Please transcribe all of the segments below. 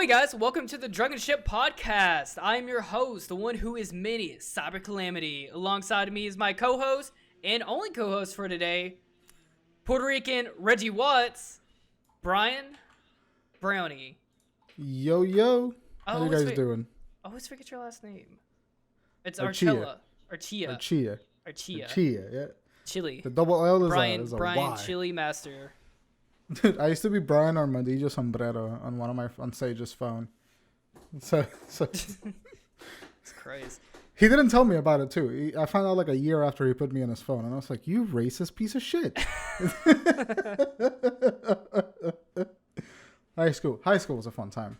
morning, guys. Welcome to the Drunken Ship Podcast. I am your host, the one who is many, CyberCalamity. Alongside me is my co-host and only co-host for today, Puerto Rican Reggie Watts, BryanBrowny. Yo, yo. How you guys doing? I always forget your last name. It's Archilla. Archilla, yeah. Chili. The double L is Bryan a Y. Chili Master. Dude, I used to be Bryan Armadillo Sombrero on one of my on Sage's phone. So It's crazy. he didn't tell me about it too. I found out like a year after he put me on his phone, and I was like, "You racist piece of shit." High school was a fun time.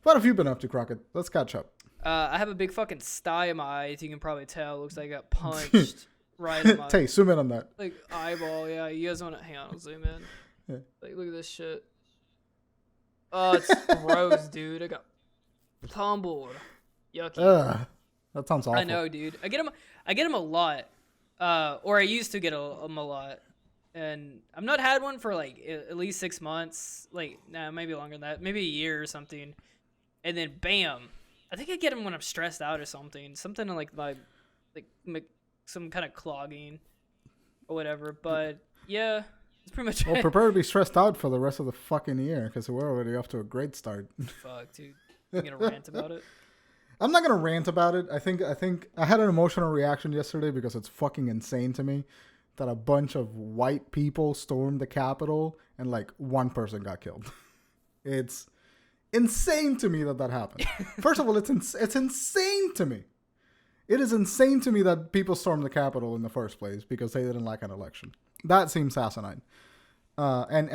What have you been up to, Crockett? Let's catch up. I have a big fucking sty in my eye, as you can probably tell. It looks like I got punched right in my Zoom in on that. like eyeball. Yeah, you guys want to hang on? I'll zoom in. Yeah. Like, look at this shit. Oh, it's gross, dude. I got tumbled. Yucky. That sounds awful. I know, dude. I get them a lot. Or I used to get them a lot. And I've not had one for like at least 6 months. Like, nah, maybe longer than that. Maybe a year or something. And then bam. I think I get them when I'm stressed out or something. Something like some kind of clogging or whatever. But yeah, it's pretty much Well, it. prepare to be stressed out for the rest of the fucking year because we're already off to a great start. Fuck, dude. You gonna rant about it? I'm not gonna rant about it. I think I had an emotional reaction yesterday because it's fucking insane to me that a bunch of white people stormed the Capitol and like one person got killed. It's insane to me that happened. First of all, it's insane to me. It is insane to me that people stormed the Capitol in the first place because they didn't like an election. That seems asinine. And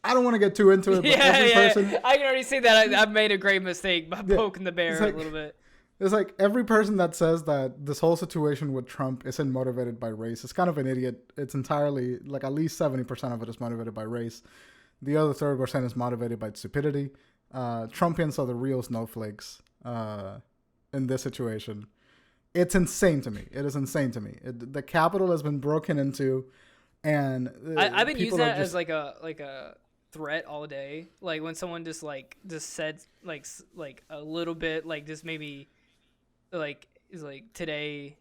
I don't want to get too into it, but every person... I can already see that I've made a great mistake by poking the bear a little bit. It's like every person that says that this whole situation with Trump isn't motivated by race is kind of an idiot. It's entirely, like at least 70% of it is motivated by race. The other 30% is motivated by stupidity. Trumpians are the real snowflakes in this situation. It's insane to me. It is insane to me. The Capitol has been broken into, and I've been using that as like a threat all day. Like when someone just said like a little bit, like just maybe like is like today,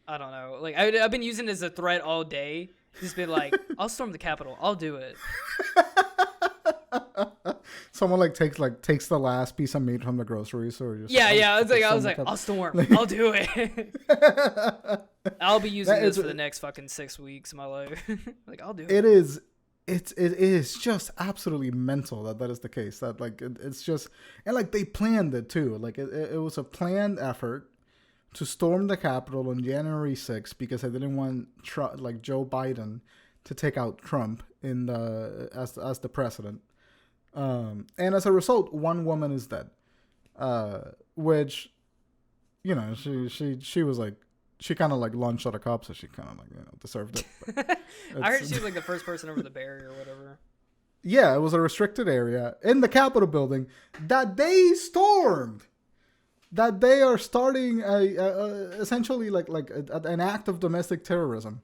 I don't know. Like I've been using it as a threat all day. Just been like, I'll storm the Capitol. I'll do it. Someone like takes the last piece of meat from the grocery store. I was like, I'll storm. I'll do it. I'll be using this for the next fucking 6 weeks of my life. Like, I'll do it. It is just absolutely mental that is the case. That like it's just, and like they planned it too. Like it was a planned effort to storm the Capitol on January 6th because they didn't want Joe Biden to take out Trump as the president. And as a result, one woman is dead, which, you know, she was like, she kind of like launched at a cop, so she kind of like, you know, deserved it. I heard she was like the first person over the barrier or whatever. Yeah, it was a restricted area in the Capitol building that they stormed. That they are starting essentially like an act of domestic terrorism.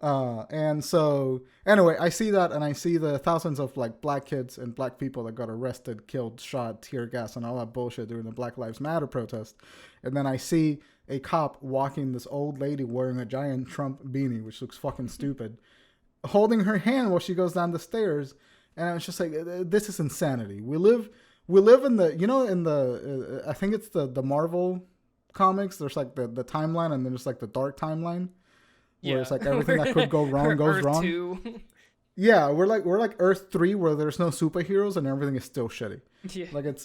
And so anyway, I see that, and I see the thousands of like black kids and black people that got arrested, killed, shot, tear gas, and all that bullshit during the Black Lives Matter protest. And then I see a cop walking this old lady wearing a giant Trump beanie, which looks fucking stupid, holding her hand while she goes down the stairs. And I was just like, this is insanity. We live in the, you know, in the, I think it's the Marvel comics. There's like the timeline, and then there's like the dark timeline. Where it's like everything that could go wrong goes wrong. 2. Yeah, we're like Earth 3, where there's no superheroes and everything is still shitty. Yeah. Like it's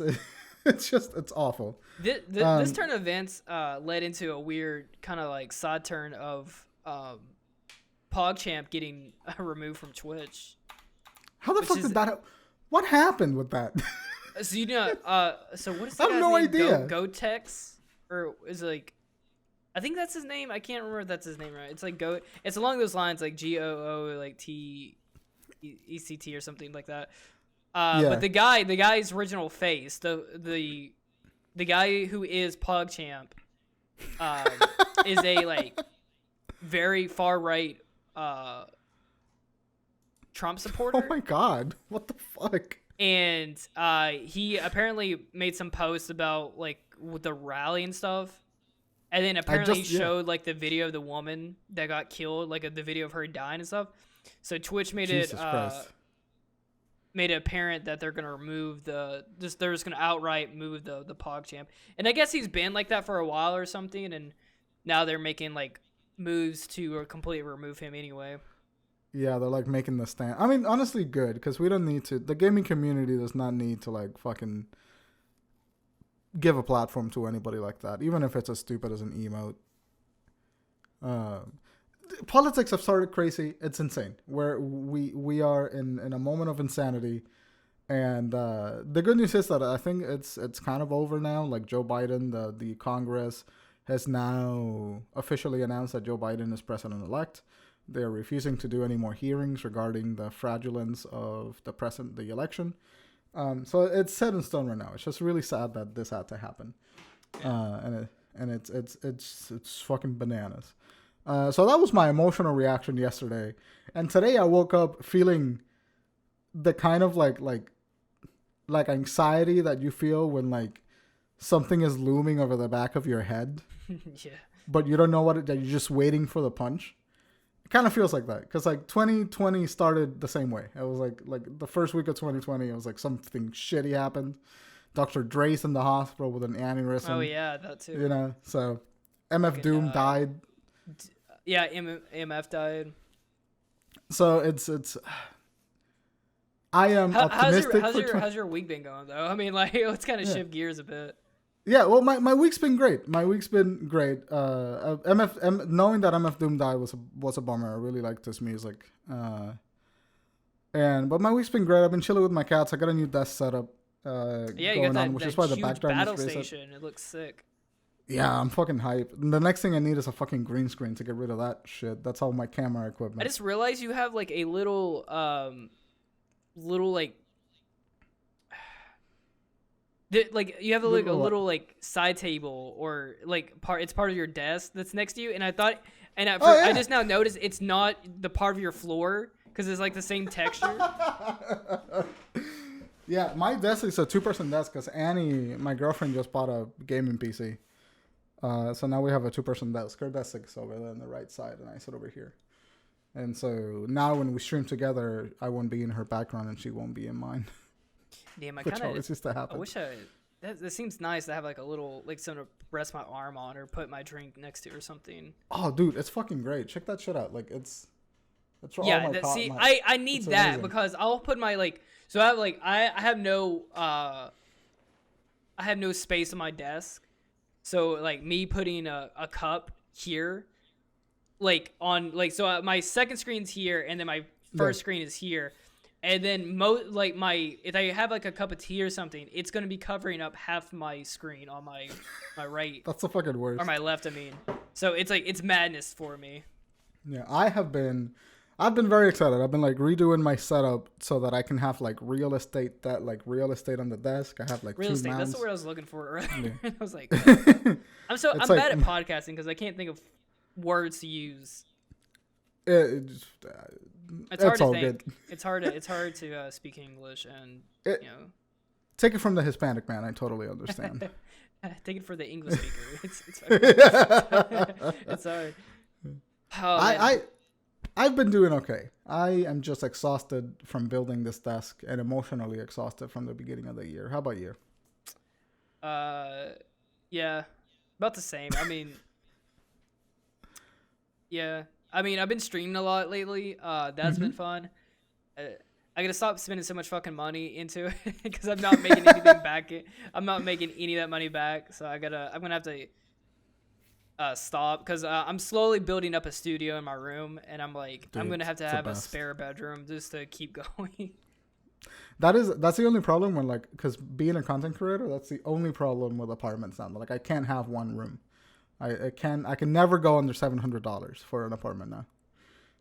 awful. This turn of events led into a weird kind of like side turn of PogChamp getting removed from Twitch. How the fuck did that? What happened with that? So you know, so what is that? I have no idea. Gotex, or is it like? I think that's his name. I can't remember if that's his name, right? It's like Go. It's along those lines, like GOO, like TECT or something like that. Yeah. But the guy's original face, the guy who is PogChamp, is a like very far right Trump supporter. Oh my god, what the fuck? and he apparently made some posts about like with the rally and stuff, and then apparently showed like the video of the woman that got killed, like the video of her dying and stuff. So Twitch made it apparent that they're gonna remove they're just gonna outright move the PogChamp, and I guess he's been like that for a while or something, and now they're making like moves to completely remove him anyway. Yeah, they're like making the stand. I mean, honestly, good, because we don't need to. The gaming community does not need to like fucking give a platform to anybody like that, even if it's as stupid as an emote. Politics have started crazy. It's insane. Where we are in a moment of insanity, and the good news is that I think it's kind of over now. Like Joe Biden, the Congress has now officially announced that Joe Biden is president-elect. They're refusing to do any more hearings regarding the fraudulence of the election. So it's set in stone right now. It's just really sad that this had to happen, and it's fucking bananas. So that was my emotional reaction yesterday, and today I woke up feeling the kind of like anxiety that you feel when like something is looming over the back of your head, yeah, but you don't know that you're just waiting for the punch. It kind of feels like that, because like 2020 started the same way. It was like the first week of 2020, it was like something shitty happened. Dr. Dre's in the hospital with an aneurysm. Oh yeah, that too. You know, so MF Doom died. Yeah, MF died. So it's. I am optimistic. How's your week been going though? I mean, like, let's kind of shift gears a bit. Yeah, well, my week's been great. Knowing that MF Doom died was a bummer. I really liked his music. But my week's been great. I've been chilling with my cats. I got a new desk setup. You got that, which is why the background battle is station. It looks sick. Yeah, I'm fucking hype. The next thing I need is a fucking green screen to get rid of that shit. That's all my camera equipment. I just realized you have like a little like you have a little like side table or like it's part of your desk that's next to you, and I thought, and I just now noticed it's not the part of your floor because it's like the same texture. Yeah, my desk is a 2-person desk because Annie, my girlfriend, just bought a gaming PC. So now we have a 2-person desk. Her desk is over there on the right side, and I sit over here. And so now when we stream together, I won't be in her background and she won't be in mine. Damn, I kind of used to happen. I wish that seems nice to have like a little like something to rest my arm on or put my drink next to or something. Oh, dude, it's fucking great. Check that shit out. Like it's for yeah. all my I need that amazing. Because I'll put my like so I have like I have no space on my desk, so like me putting a cup here. Like on like so my second screen's here and then my first screen is here, and then if I have like a cup of tea or something, it's gonna be covering up half my screen on my right. That's the fucking worst. Or my left, I mean. So it's like it's madness for me. Yeah, I've been very excited. I've been like redoing my setup so that I can have like real estate on the desk. I have like real 2 estate. mounts. That's the word I was looking for earlier. Yeah. I was like, I'm bad at podcasting because I can't think of words to use. It's hard to all think. good. It's hard to speak English and take it from the Hispanic man. I totally understand. Take it for the English speaker. It's it's hard. Oh, I've been doing okay. I am just exhausted from building this desk and emotionally exhausted from the beginning of the year. How about you? Yeah, about the same. I mean. Yeah, I mean, I've been streaming a lot lately. That's been fun. I gotta stop spending so much fucking money into it because I'm not making anything back. I'm not making any of that money back, so I'm gonna have to stop because I'm slowly building up a studio in my room, and I'm like, dude, I'm gonna have to have a spare bedroom just to keep going. That's the only problem when like, because being a content creator, that's the only problem with apartments now. Like I can't have one room. I can never go under $700 for an apartment now,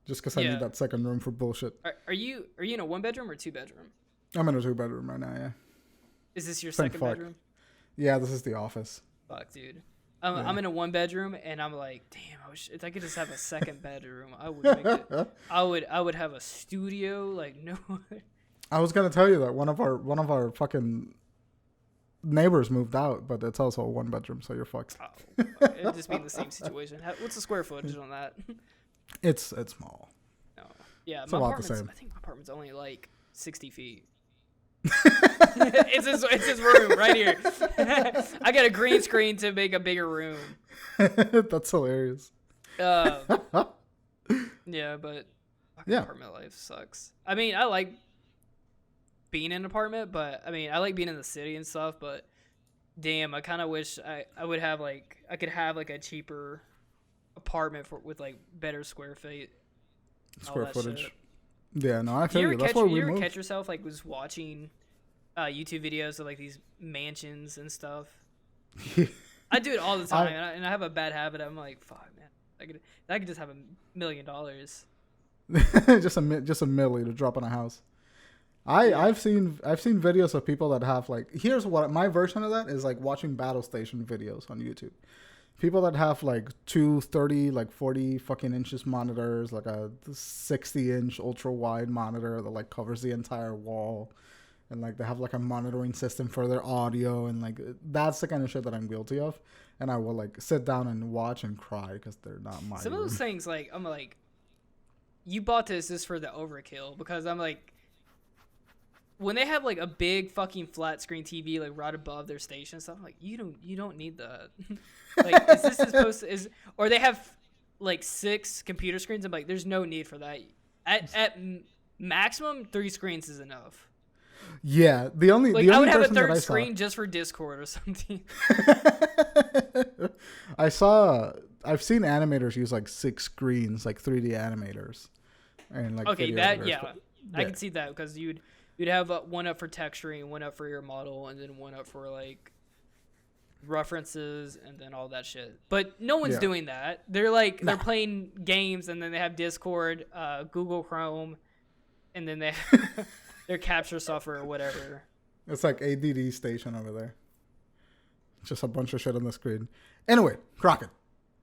just because I need that second room for bullshit. Are you in a 1-bedroom or 2-bedroom? I'm in a 2-bedroom right now. Yeah. Is this your second bedroom? Yeah, this is the office. Fuck, dude. I'm in a 1-bedroom, and I'm like, damn, if I could just have a second bedroom, I would make it. I would have a studio, like no. I was gonna tell you that one of our fucking neighbors moved out, but it's also a 1-bedroom, so you're fucked. Oh, it'd just be in the same situation. What's the square footage on that? It's small. No. Yeah, It's my a lot the apartment's. same. I think my apartment's only like 60 feet. It's his room right here. I got a green screen to make a bigger room. That's hilarious. Yeah, but fucking Yeah. apartment life sucks. I mean, I like being in an apartment, but I mean, I like being in the city and stuff. But damn, I kind of wish I would have like I could have like a cheaper apartment with like better square feet, Square that footage. shit. Yeah, no, I feel you. That's why we you ever moved. catch yourself like was watching YouTube videos of like these mansions and stuff? I do it all the time, and I have a bad habit. I'm like, fuck, man, I could just have $1 million. just a milli to drop on a house. I've seen videos of people that have like, here's what my version of that is, like watching battle station videos on YouTube. People that have like 30, like 40 fucking inches monitors, like a 60-inch ultra wide monitor that like covers the entire wall, and like they have like a monitoring system for their audio, and like that's the kind of shit that I'm guilty of. And I will like sit down and watch and cry because they're not my. Some of those things, like I'm like, you bought this just for the overkill, because I'm like, when they have like a big fucking flat screen TV like right above their station stuff, I'm like, you don't need that. Like, is this supposed to or they have like 6 computer screens? I'm like, there's no need for that. At maximum 3 screens is enough. Yeah, the only I would have a person that third I screen just for Discord or something. I've seen animators use like 6 screens, like 3D animators, and like okay, video that editors, yeah, I can see that, because you'd have one up for texturing, one up for your model, and then one up for like references and then all that shit. But no one's doing that. They're like they're playing games, and then they have Discord, Google Chrome, and then they have their capture software or whatever. It's like ADD station over there. Just a bunch of shit on the screen. Anyway, Crockett.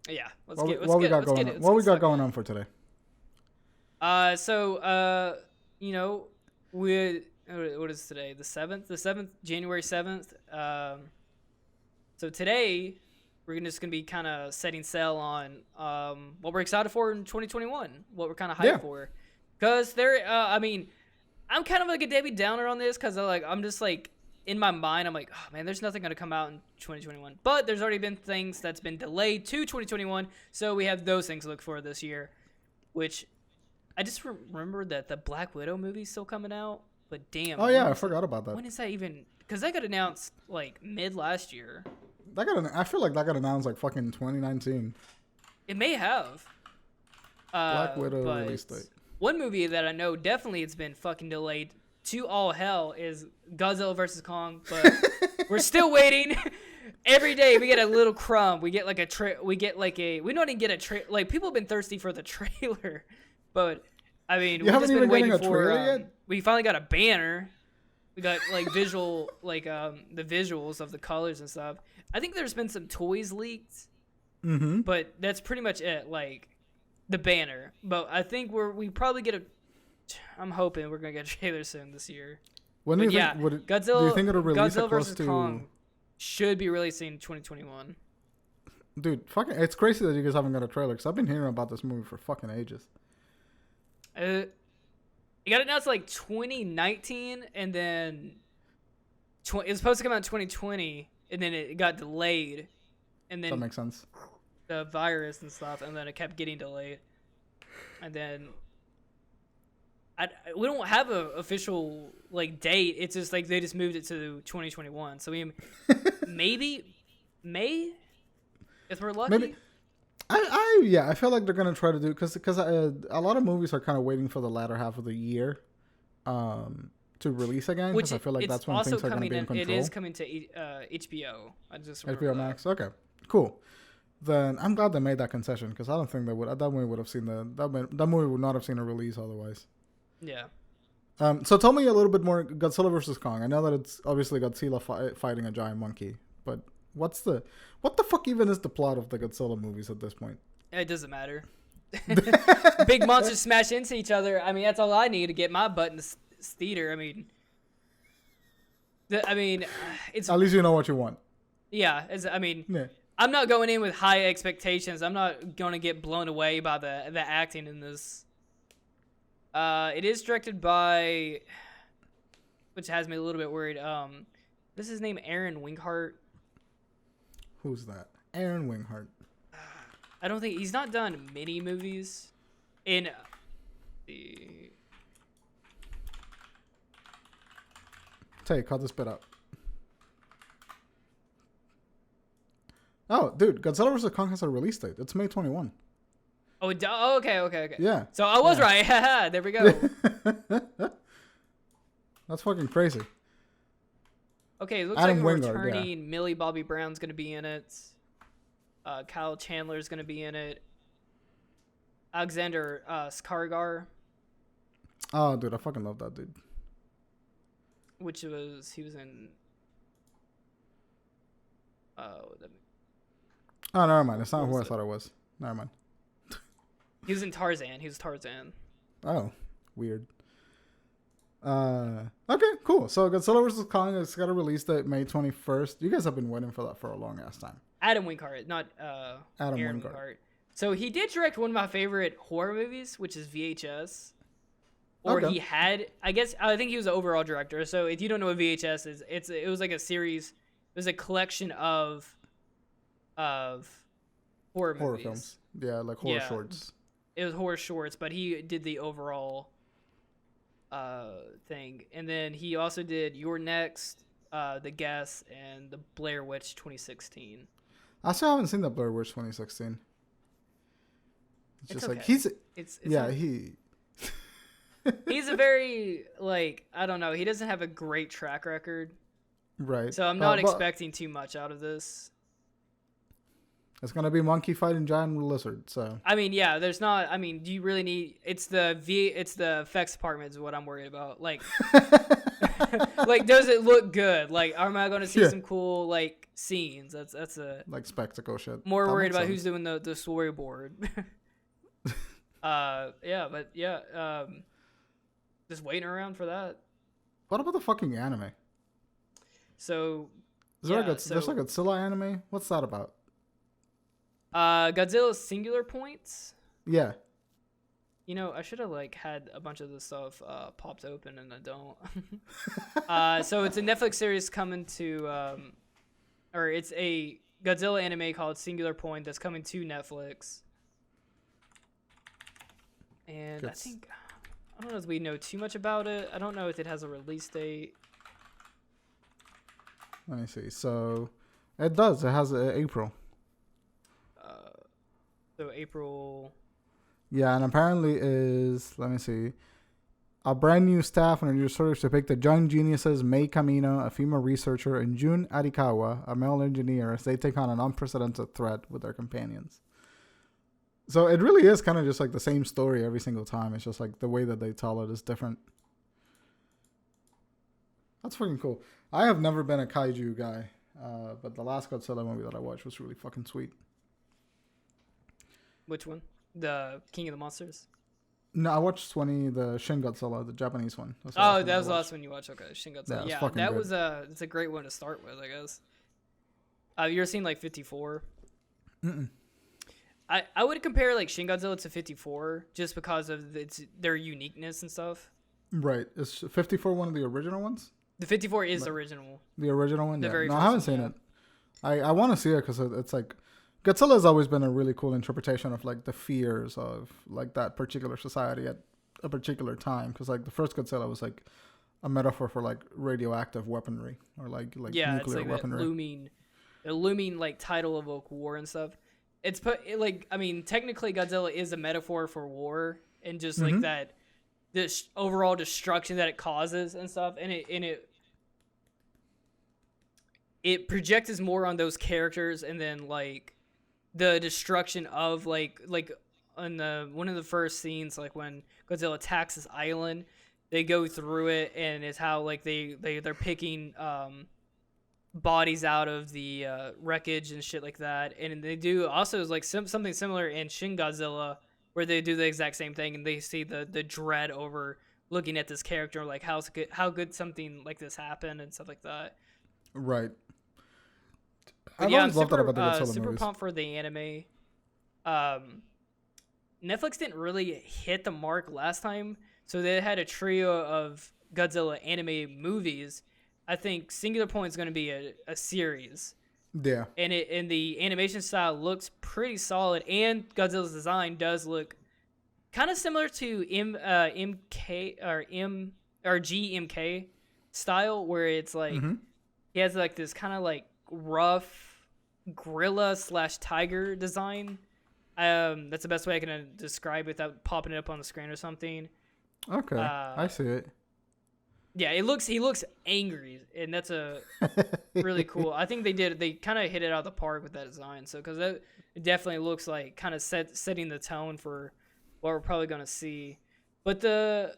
Yeah, What we got going on for today? You know, what is today? The 7th, January 7th. So today we're just gonna be kind of setting sail on what we're excited for in 2021, what we're kind of hyped for, because I mean, I'm kind of like a Debbie Downer on this, because I'm just like, in my mind, I'm like, oh man, there's nothing gonna come out in 2021. But there's already been things that's been delayed to 2021, so we have those things to look for this year. Which I just remembered that the Black Widow movie's still coming out. But damn. Oh yeah, I forgot about that. When is that even? Because that got announced like mid last year. I feel like that got announced like fucking 2019. It may have. Black Widow release date. One movie that I know definitely it's been fucking delayed to all hell is Godzilla vs. Kong, but we're still waiting. Every day we get a little crumb. We get like we don't even get a like, people have been thirsty for the trailer, but I mean, you haven't even getting a trailer yet? We finally got a banner. We got like visual, like the visuals of the colors and stuff. I think there's been some toys leaked, but that's pretty much it. Like the banner, but I think we probably get I'm hoping we're gonna get a trailer soon this year. When do you think? Godzilla, do you think it'll release Godzilla close vs. to? Kong should be releasing in 2021. Dude, fucking, it's crazy that you guys haven't got a trailer, because I've been hearing about this movie for fucking ages. It got announced like 2019, and then it was supposed to come out in 2020, and then it got delayed, and then That makes sense. the virus and stuff, and then it kept getting delayed, and then we don't have an official like date. It's just like they just moved it to 2021. So maybe May, if we're lucky. Maybe. I feel like they're gonna try to do, because a lot of movies are kind of waiting for the latter half of the year, to release again. Which I feel like that's when things are gonna be in control. It is coming to HBO. I just HBO Max. Okay, cool. Then I'm glad they made that concession, because I don't think they would. That movie would have seen that movie would not have seen a release otherwise. Yeah. So tell me a little bit more Godzilla vs. Kong. I know that it's obviously Godzilla fighting a giant monkey, but what the fuck even is the plot of the Godzilla movies at this point? It doesn't matter. Big monsters smash into each other. I mean, that's all I need to get my butt it's theater. I mean, it's At least you know what you want. yeah. Yeah. I'm not going in with high expectations. I'm not going to get blown away by the acting in this. It is directed by, which has me a little bit worried. This is his name Aaron Winghart. Who's that? Aaron Winghart. I don't think he's not done many movies. In the Tay, cut this bit up. Oh, dude, Godzilla vs. Kong has a release date. It's May 21. oh, okay. Yeah. So I was right. Haha, there we go. That's fucking crazy. Okay, it looks Adam like Wingard, returning Millie Bobby Brown's gonna be in it. Kyle Chandler's gonna be in it. Alexander Skarsgård, Oh, dude, I fucking love that dude. he was in. Oh, never mind. It's not who I thought it was. Never mind. He was in Tarzan. He was Tarzan. Oh, weird. Okay, cool. So Godzilla vs. Kong has got a release date May 21st. You guys have been waiting for that for a long ass time. Adam Wingard, not Adam Aaron Wingard. Wingard. So he did direct one of my favorite horror movies, which is VHS. Or Okay. he had, I think he was the overall director. So if you don't know what VHS is, it was like a series. It was a collection of horror movies. films. Yeah, like horror Yeah. shorts. It was horror shorts, but he did the overall thing. And then he also did Your Next, The Guest, and The Blair Witch 2016. I still haven't seen the Blair Witch 2016. It's just like okay. he's Not- he he's a very, like, I don't know, he doesn't have a great track record. right. So I'm not but expecting too much out of this. it's gonna be monkey fighting giant lizard. So I mean, yeah, there's not. I mean, do you really need? It's the effects department is what I'm worried about. Like, like, does it look good? Like, am I going to see Yeah. some cool like scenes? That's a like spectacle shit. more That worried makes about sense. who's doing the storyboard. Just waiting around for that. What about the fucking anime? So, Is there yeah, there's like a Godzilla anime? What's that about? Godzilla's Singular Points. Yeah. You know, I should have like had a bunch of this stuff popped open, and I don't. So it's a Netflix series coming to, or it's a Godzilla anime called Singular Point that's coming to Netflix. And Good. I don't know if we know too much about it. I don't know if it has a release date. Let me see. So it does. It has April. So April. Yeah, and apparently is, let me see, a brand new staff and a new search depict the young geniuses Mei Kamino, a female researcher, and Jun Arikawa, a male engineer, as they take on an unprecedented threat with their companions. So it really is kind of just like the same story every single time. It's just like the way that they tell it is different. That's fucking cool. I have never been a kaiju guy, but the last Godzilla movie that I watched was really fucking sweet. Which one? The King of the Monsters? No, I watched the Shin Godzilla, the Japanese one. That's the Oh, last one that I was the watched. last one you watched. Okay, Shin Yeah, Godzilla. it's Yeah, fucking that good. was it's a great one to start with, I guess. You ever seen like 54? Mm-mm. I would compare like Shin Godzilla to 54 just because of their uniqueness and stuff. Right. Is 54 one of the original ones? The 54 is the original. The original one? The Yeah. very No, I first haven't one, seen yeah. it. I want to see it because it's like Godzilla has always been a really cool interpretation of like the fears of like that particular society at a particular time. Because like the first Godzilla was like a metaphor for like radioactive weaponry or like Yeah, it's nuclear like weaponry. the looming like tidal of war and stuff. It's technically Godzilla is a metaphor for war and just like that, this overall destruction that it causes and stuff, and it projects more on those characters, and then like the destruction of like on one of the first scenes, like when Godzilla attacks this island, they go through it, and it's how like they're picking bodies out of the wreckage and shit like that. And they do also like something similar in Shin Godzilla, where they do the exact same thing, and they see the dread over looking at this character, like how good something like this happened and stuff like that. Right. But I've yeah, I'm always loved that super about the Godzilla super movies. pumped for the anime. Netflix didn't really hit the mark last time, so they had a trio of Godzilla anime movies. I think Singular Point is going to be a series. Yeah. And the animation style looks pretty solid, and Godzilla's design does look kind of similar to MK or GMK style, where it's like he has like this kind of like rough gorilla / tiger design. That's the best way I can describe it without popping it up on the screen or something. Okay, I see it. Yeah, he looks angry, and that's a really cool. I think they kind of hit it out of the park with that design. So because it definitely looks like kind of setting the tone for what we're probably gonna see. But let's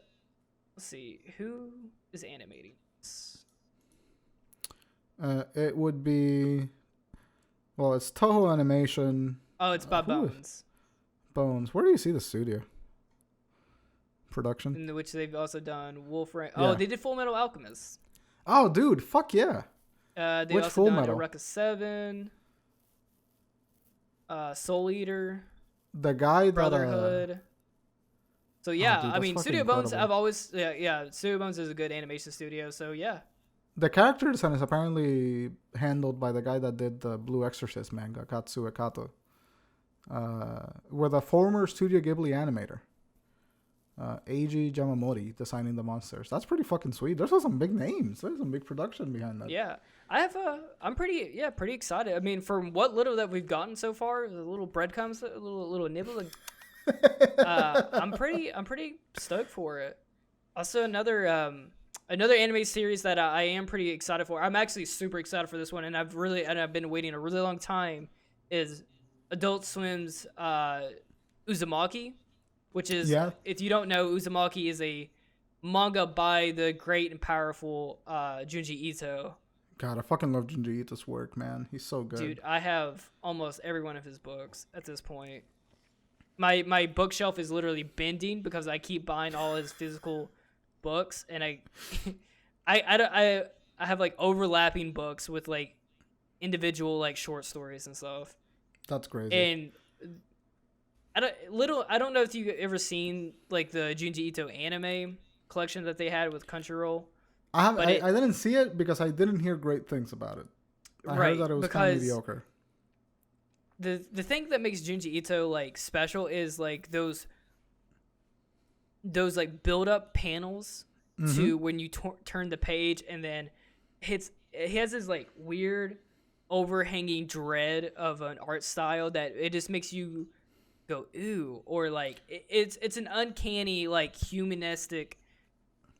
see, who is animating this? It would be, well, it's Toho Animation. Oh, it's Bob Bones. Bones. Where do you see the studio? Production? In which they've also done Wolfram. Yeah. Oh, they did Full Metal Alchemist. Oh, dude, fuck yeah. They Which also Full done Metal? Eureka 7, Soul Eater, The guy that Brotherhood. So yeah, dude, I that's mean, fucking Studio Bones. incredible. I've always Studio Bones is a good animation studio. So yeah, the character design is apparently handled by the guy that did the Blue Exorcist manga, Katsue Kato. With a former Studio Ghibli animator. Eiji Yamamori designing the monsters. That's pretty fucking sweet. There's some big names. There's some big production behind that. yeah. I'm pretty excited. I mean, from what little that we've gotten so far, the little breadcrumbs, a little nibble. Like, I'm pretty stoked for it. Also, another anime series that I am pretty excited for. I'm actually super excited for this one, and I've been waiting a really long time. Is Adult Swim's Uzumaki, which is, if you don't know, Uzumaki is a manga by the great and powerful Junji Ito. God, I fucking love Junji Ito's work, man. He's so good. Dude, I have almost every one of his books at this point. My bookshelf is literally bending because I keep buying all his physical books, and I have like overlapping books with like individual like short stories and stuff. That's crazy. And I don't know if you ever seen like the Junji Ito anime collection that they had with Crunchyroll. I didn't see it because I didn't hear great things about it. I heard that it was kind of mediocre. The thing that makes Junji Ito like special is like those like build up panels to when you turn the page, and then he has this like weird overhanging dread of an art style that it just makes you go ooh, or like it's an uncanny like humanistic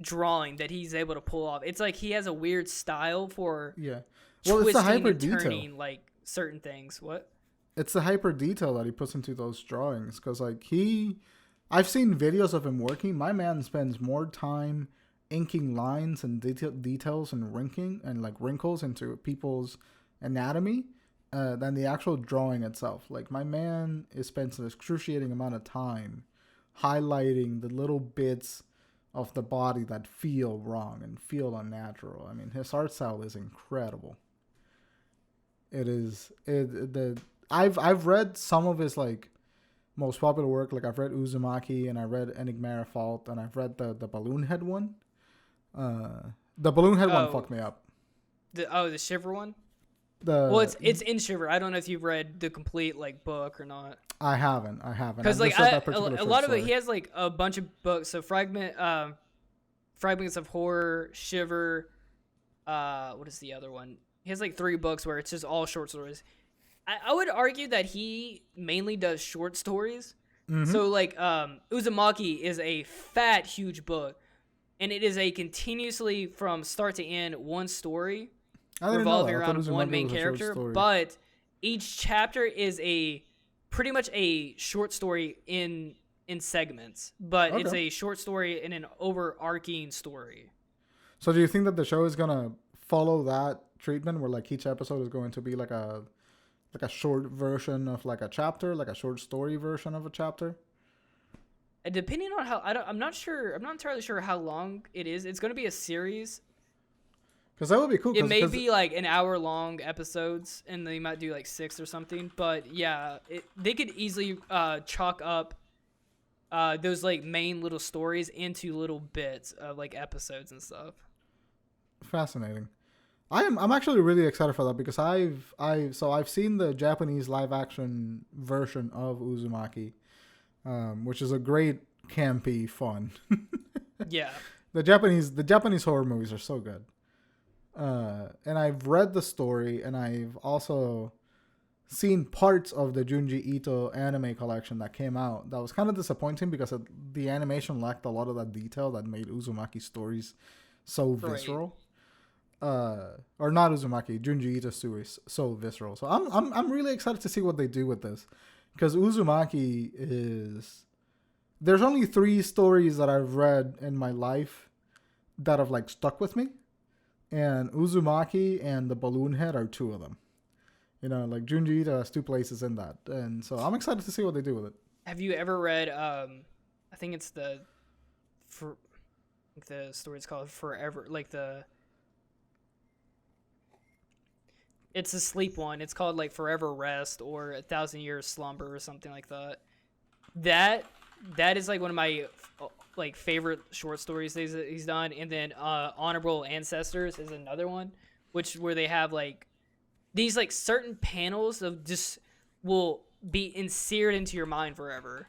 drawing that he's able to pull off. It's like he has a weird style for well, it's the hyper and detail, turning like certain things. What? It's the hyper detail that he puts into those drawings, because like I've seen videos of him working. My man spends more time inking lines and details and wrinkles into people's anatomy than the actual drawing itself. Like, my man spends an excruciating amount of time highlighting the little bits of the body that feel wrong and feel unnatural. I mean, his art style is incredible. I've read some of his like most popular work. Like, I've read Uzumaki, and I read Enigmara Fault, and I've read the Balloon Head one. The Balloon Head one fucked me up. The Shiver one? It's in Shiver. I don't know if you've read the complete like book or not. I haven't. Because like a lot of it, he has like a bunch of books. So Fragments of Horror, Shiver. What is the other one? He has like 3 books where it's just all short stories. I would argue that he mainly does short stories. So like Uzumaki is a fat, huge book, and it is a continuously from start to end one story revolving around one main character. But each chapter is pretty much a short story in segments, but it's a short story in an overarching story. So do you think that the show is gonna follow that treatment, where like each episode is going to be like a short version of like a chapter, like a short story version of a chapter? depending on how I'm not sure. I'm not entirely sure how long it is. It's going to be a series. Because that would be cool. It may be like an hour-long episodes, and they might do like 6 or something. But yeah, they could easily chalk up those like main little stories into little bits of like episodes and stuff. Fascinating. I'm actually really excited for that because I've seen the Japanese live action version of Uzumaki, which is a great campy fun. Yeah. The Japanese horror movies are so good. And I've read the story, and I've also seen parts of the Junji Ito anime collection that came out. That was kind of disappointing because the animation lacked a lot of that detail that made Uzumaki's stories so visceral. Or not Uzumaki, Junji Ito's stories so visceral. So I'm really excited to see what they do with this, because Uzumaki is. There's only 3 stories that I've read in my life that have like stuck with me. And Uzumaki and the Balloon Head are 2 of them. You know, like Junji Ito has 2 places in that. And so I'm excited to see what they do with it. Have you ever read, I think it's the story's called Forever, it's a sleep one. It's called like Forever Rest or 1,000 Years Slumber or something like that. That is like one of my like favorite short stories he's done. And then Honorable Ancestors is another one, where they have like these like certain panels of just will be inseared into your mind forever.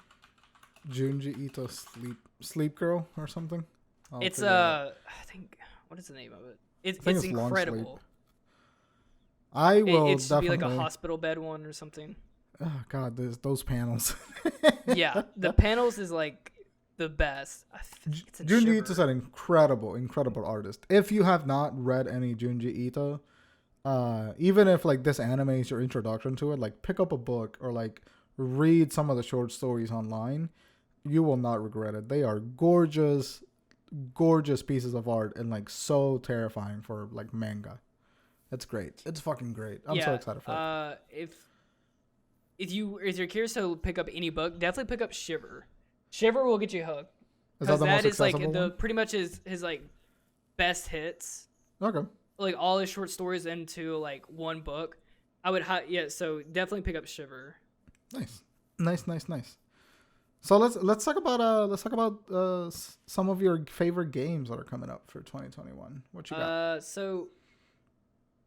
Junji Ito Sleep Girl or something. It's I think, what is the name of it? It's incredible. I will it definitely be like a hospital bed one or something. Oh God, there's those panels. Yeah, the panels is like the best. Junji Ito is an incredible artist. If you have not read any Junji Ito, even if like this anime is your introduction to it, like pick up a book or like read some of the short stories online. You will not regret it. They are gorgeous pieces of art and like so terrifying for like manga. It's great. It's fucking great. I'm so excited for it. If you're curious to pick up any book, definitely pick up Shiver. Shiver will get you hooked. Because that is like pretty much his like best hits. Okay. Like all his short stories into like one book. I would so definitely pick up Shiver. Nice. So let's talk about some of your favorite games that are coming up for 2021. What you got? So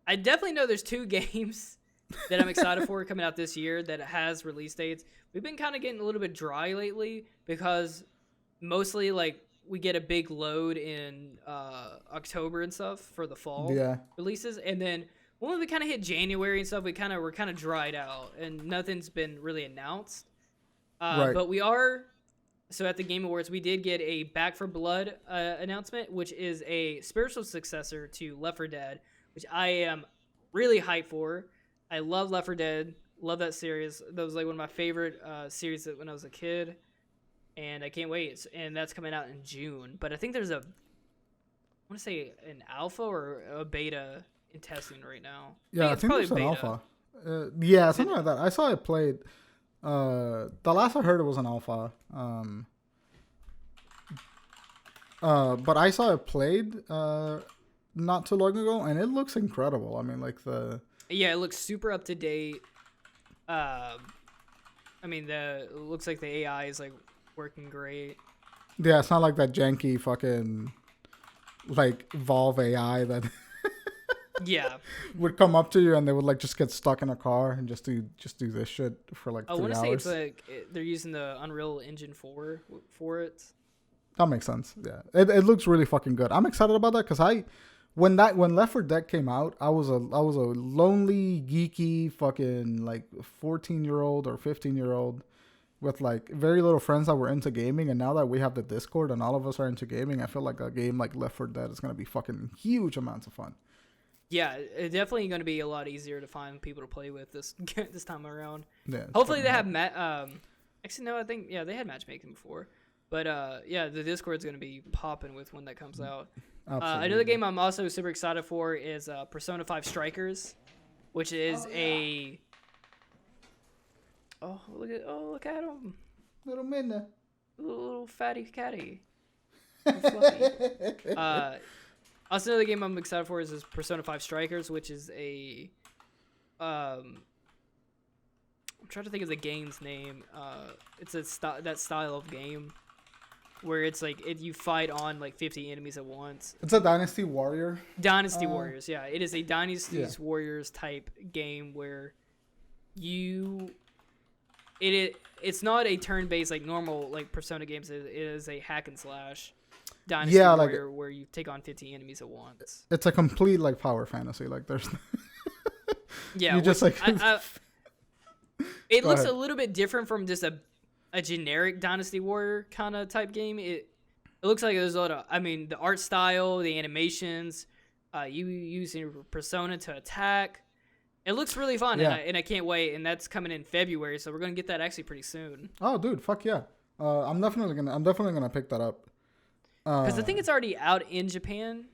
I definitely know there's 2 games that I'm excited for coming out this year that has release dates. We've been kind of getting a little bit dry lately because mostly like we get a big load in October and stuff for the fall releases, and then when we kind of hit January and stuff, we're kind of dried out and nothing's been really announced. Right. But we are. So at the Game Awards, we did get a Back 4 Blood announcement, which is a spiritual successor to Left 4 Dead, which I am really hyped for. I love Left 4 Dead. Love that series. That was like one of my favorite series when I was a kid. And I can't wait. And that's coming out in June. But I think there's I want to say an alpha or a beta in testing right now. Yeah, I think there's an alpha. Something like that. I saw it played. The last I heard it was an alpha. But I saw it played not too long ago, and it looks incredible. I mean, like it looks super up to date. It looks like the AI is like working great. Yeah, it's not like that janky fucking like Valve AI that would come up to you and they would like just get stuck in a car and just do this shit for like 3 hours. I want to say it's like they're using the Unreal Engine 4 for it. That makes sense. Yeah, it looks really fucking good. I'm excited about that because when Left 4 Dead came out, I was a lonely, geeky, fucking like 14-year-old or 15-year-old with like very little friends that were into gaming. And now that we have the Discord and all of us are into gaming, I feel like a game like Left 4 Dead is gonna be fucking huge amounts of fun. Yeah, it's definitely going to be a lot easier to find people to play with this time around. Yeah, hopefully they have actually no, I think they had matchmaking before. But the Discord's going to be popping with when that comes out. Another game I'm also super excited for is Persona 5 Strikers, which is look at him. Little Minna. little fatty catty. Fluffy. Also, another game I'm excited for is Persona 5 Strikers, which is a I'm trying to think of the game's name. It's that style of game where it's like you fight on like 50 enemies at once. It's a Dynasty Warrior. Dynasty Warriors, yeah. It is a Dynasty Warriors type game where it's not a turn-based like normal like Persona games. It is a hack and slash Dynasty Warrior where you take on 50 enemies at once. It's a complete like power fantasy. Like there's yeah, you just like it looks a little bit different from just a generic Dynasty Warrior kind of type game. It looks like there's a lot of, I mean, the art style, the animations, you using Persona to attack. It looks really fun, and I can't wait. And that's coming in February, so we're gonna get that actually pretty soon. Oh, dude, fuck yeah! I'm definitely gonna pick that up. Because I think it's already out in Japan,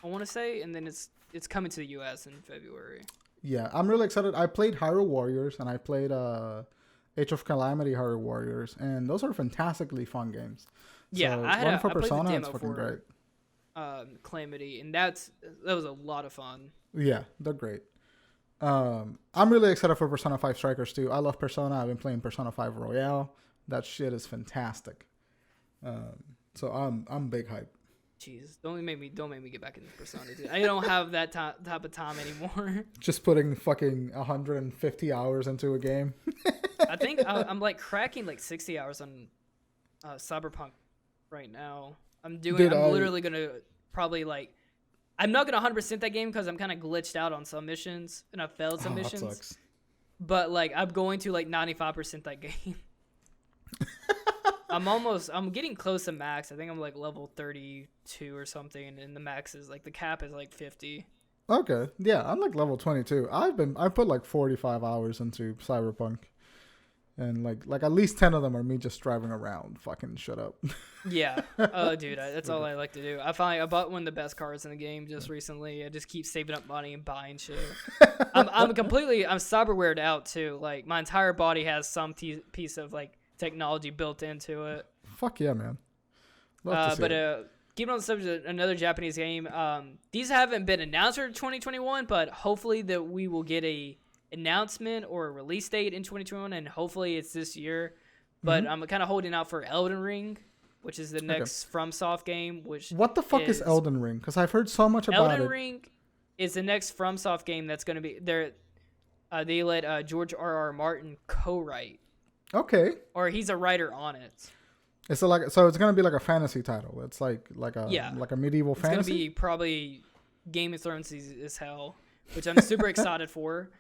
I want to say, and then it's coming to the U.S. in February. Yeah, I'm really excited. I played Hyrule Warriors and I played Age of Calamity Hyrule Warriors, and those are fantastically fun games. Yeah, so I played Persona, it's fucking great. Calamity, and that was a lot of fun. Yeah, they're great. I'm really excited for Persona 5 Strikers too. I love Persona. I've been playing Persona 5 Royale. That shit is fantastic. So I'm big hype. Jeez, don't make me get back into Persona, dude. I don't have that type of time anymore. Just putting fucking 150 hours into a game. I think I'm like cracking like 60 hours on Cyberpunk right now. I'm literally gonna probably like. I'm not gonna 100% that game because I'm kind of glitched out on some missions and I failed some missions. That sucks. But like I'm going to like 95% that game. I'm getting close to max. I think I'm like level 32 or something, and the max is like the cap is like 50. Okay, yeah, I'm like level 22. I put like 45 hours into Cyberpunk, and like at least 10 of them are me just driving around. Fucking shut up. Yeah. Oh, dude, that's all I like to do. I bought one of the best cars in the game just recently. I just keep saving up money and buying shit. I'm cyberwared out too. Like my entire body has some piece of like technology built into it. Fuck yeah, man. Keeping on the subject, another Japanese game. These haven't been announced for 2021, but hopefully that we will get a announcement or a release date in 2021, and hopefully it's this year. But I'm kind of holding out for Elden Ring, which is the next FromSoft game. What the fuck is Elden Ring? Because I've heard so much about it. Elden Ring is the next FromSoft game that's going to be there. They let George R.R. Martin co-write. Okay. Or he's a writer on it. It's it's gonna be like a fantasy title. It's like a medieval fantasy. It's gonna be probably Game of Thrones as hell, which I'm super excited for.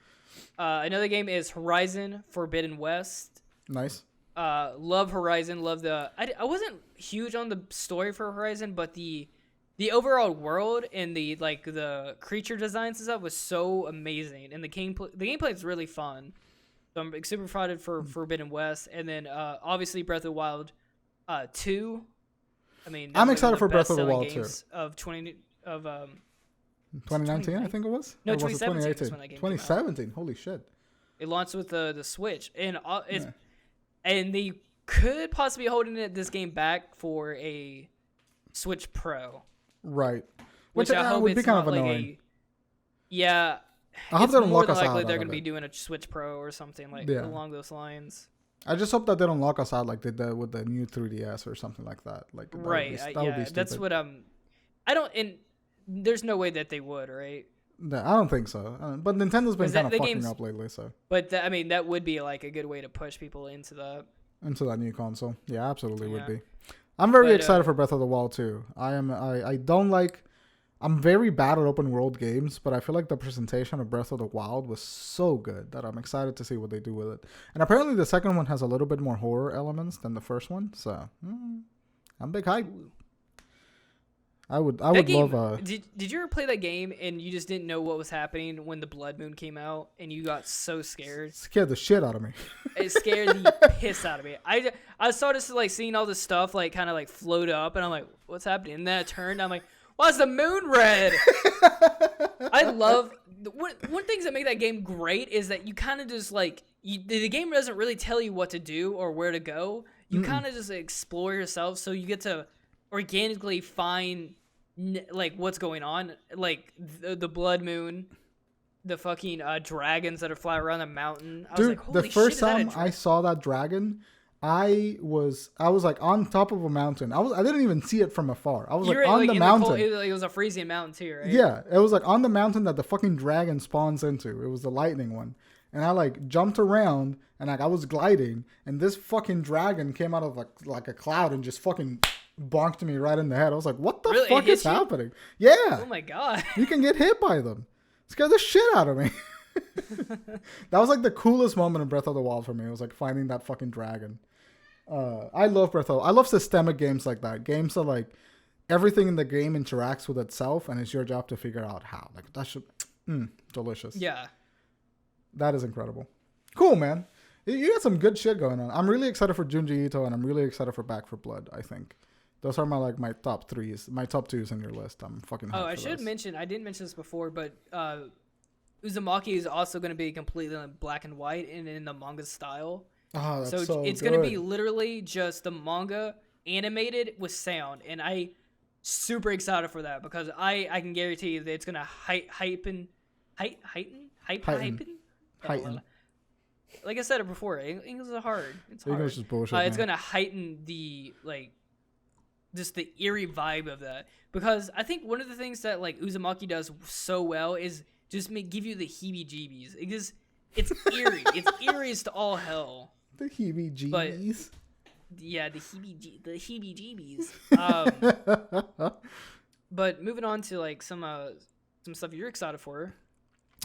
Another game is Horizon Forbidden West. Nice. Love Horizon. Love I wasn't huge on the story for Horizon, but the overall world and the creature designs and stuff was so amazing, and the gameplay is really fun. So I'm super excited for Forbidden West, and then obviously Breath of the Wild 2. I mean, I'm excited for Breath of the Wild 2 of 2019, I think it was. No, 2017 was when that game 2017. came out. Holy shit! It launched with the Switch, and and they could possibly be holding this game back for a Switch Pro. Right. Which I hope would be kind of annoying. I hope they don't lock us out. They're going to be doing a Switch Pro or something along those lines. I just hope that they don't lock us out like they did with the new 3DS or something like that. Like that right. Would be stupid. That's what I don't. And there's no way that they would, right? No, I don't think so. But Nintendo's been kind of fucking up lately, so. But that would be like a good way to push people into that new console. Yeah, absolutely would be. I'm very excited for Breath of the Wild too. I'm very bad at open world games, but I feel like the presentation of Breath of the Wild was so good that I'm excited to see what they do with it. And apparently the second one has a little bit more horror elements than the first one, so I'm big hype. I would love. Did you ever play that game and you just didn't know what was happening when the Blood Moon came out and you got so scared? It scared the shit out of me. It scared the piss out of me. I started seeing all this stuff kind of float up, and I'm like, what's happening? And then I turned, I'm like, why is the moon red? I love one things that make that game great is that you kind of just the game doesn't really tell you what to do or where to go. You kind of just explore yourself, so you get to organically find like what's going on, like the blood moon, the fucking dragons that are flying around the mountain. I was like, holy the first shit, time I saw that dragon, I was like on top of a mountain. I didn't even see it from afar. I was like on the mountain. It was a freezing mountain too, right? Yeah, it was like on the mountain that the fucking dragon spawns into. It was the lightning one. And I like jumped around and like I was gliding and this fucking dragon came out of like a cloud and just fucking bonked me right in the head. I was like, what the fuck is happening? Yeah. Oh my God. You can get hit by them. Scared the shit out of me. That was like the coolest moment in Breath of the Wild for me. It was like finding that fucking dragon. I love I love systemic games like that. Games that like everything in the game interacts with itself and it's your job to figure out how. Like that should delicious. Yeah. That is incredible. Cool, man. You got some good shit going on. I'm really excited for Junji Ito and I'm really excited for Back 4 Blood, I think. Those are my top threes. My top twos in your list. I'm fucking hyped I should mention, I didn't mention this before, but Uzumaki is also going to be completely in black and white and in the manga style. Oh, that's so it's going to be literally just the manga animated with sound. And I super excited for that because I can guarantee you that it's going to heighten. Like I said it before, English is hard. It's hard. English is bullshit. It's gonna heighten the just the eerie vibe of that because I think one of the things that like Uzumaki does so well is just give you the heebie-jeebies. It's eerie. It's eerie as to all hell. The heebie-jeebies. Yeah, the heebie-jeebies. But moving on to like some stuff you're excited for.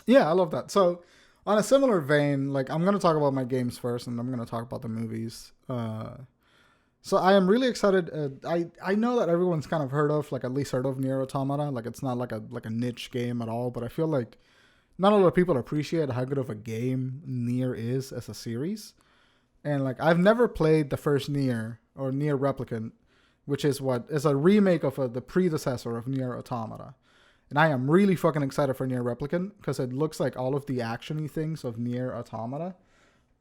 Yeah, I love that. So, on a similar vein, like I'm gonna talk about my games first, and I'm gonna talk about the movies. So I am really excited. I know that everyone's kind of at least heard of Nier Automata. Like it's not like a niche game at all, but I feel like not a lot of people appreciate how good of a game Nier is as a series. And like I've never played the first Nier or Nier Replicant, which is a remake of the predecessor of Nier Automata. And I am really fucking excited for Nier Replicant because it looks like all of the action-y things of Nier Automata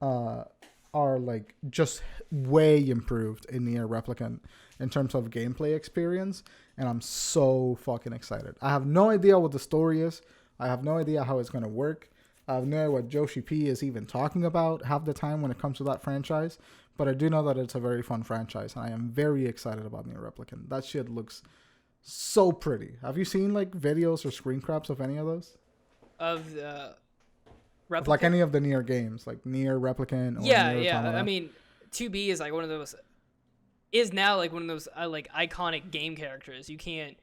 are like just way improved in Nier Replicant in terms of gameplay experience. And I'm so fucking excited. I have no idea what the story is. I have no idea how it's going to work. I have no idea what Joshi P is even talking about half the time when it comes to that franchise. But I do know that it's a very fun franchise. And I am very excited about Nier Replicant. That shit looks so pretty. Have you seen like videos or screen grabs of any of those? Of the Replicant? Like any of the Nier games, like Nier Replicant or Nier Automata. I mean, 2B is like one of those like iconic game characters. You see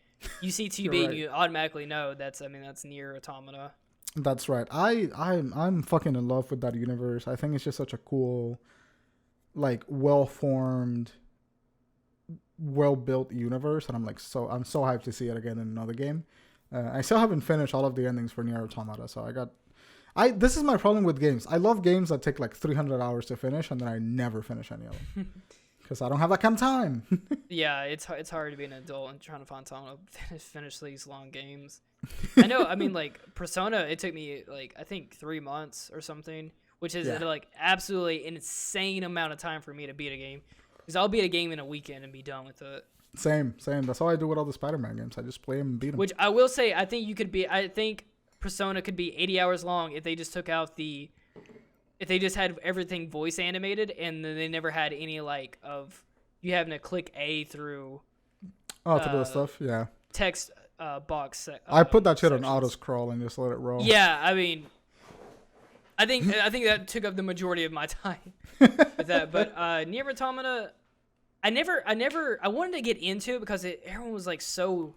2B right. And you automatically know that's Nier Automata. That's right. I'm fucking in love with that universe. I think it's just such a cool, like well-formed, well-built universe, and I'm so hyped to see it again in another game. I still haven't finished all of the endings for Nier Automata, so this is my problem with games. I love games that take like 300 hours to finish, and then I never finish any of them because I don't have that kind of time. Yeah, it's hard to be an adult and trying to find time to finish these long games. I know. I mean, like Persona, it took me like I think 3 months or something, which is like absolutely an insane amount of time for me to beat a game. Because I'll beat a game in a weekend and be done with it. Same. That's how I do with all the Spider-Man games. I just play them and beat them. Which I will say, I think Persona could be 80 hours long if they just took out if they just had everything voice animated and then they never had any of you having to click A through. To do the stuff, yeah. Text box. I put that shit on auto scroll and just let it roll. Yeah, I mean, I think that took up the majority of my time with that. But Nier Automata, I wanted to get into it because everyone was like so.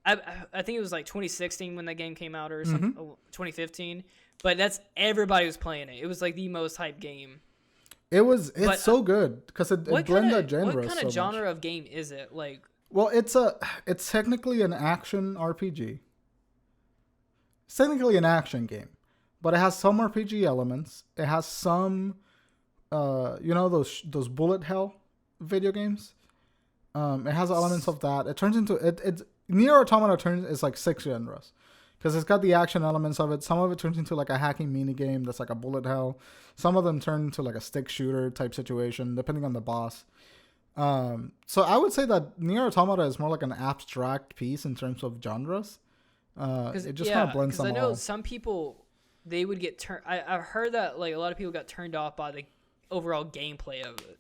I think it was like 2016 when that game came out or something, 2015. But everybody was playing it. It was like the most hyped game. It's so good because it blends that genre. What kind of genre of game is it? Like, well, it's technically an action RPG. It's technically an action game, but it has some RPG elements. It has some, those bullet hell video games. It has elements of that. It turns into Nier Automata is like 6 genres. because it's got the action elements of it. Some of it turns into like a hacking mini game that's like a bullet hell. Some of them turn into like a stick shooter type situation, depending on the boss. So I would say that Nier Automata is more like an abstract piece in terms of genres. It just kind of blends them all. Because I know some people, they would get turned. I've heard that like a lot of people got turned off by the overall gameplay of it.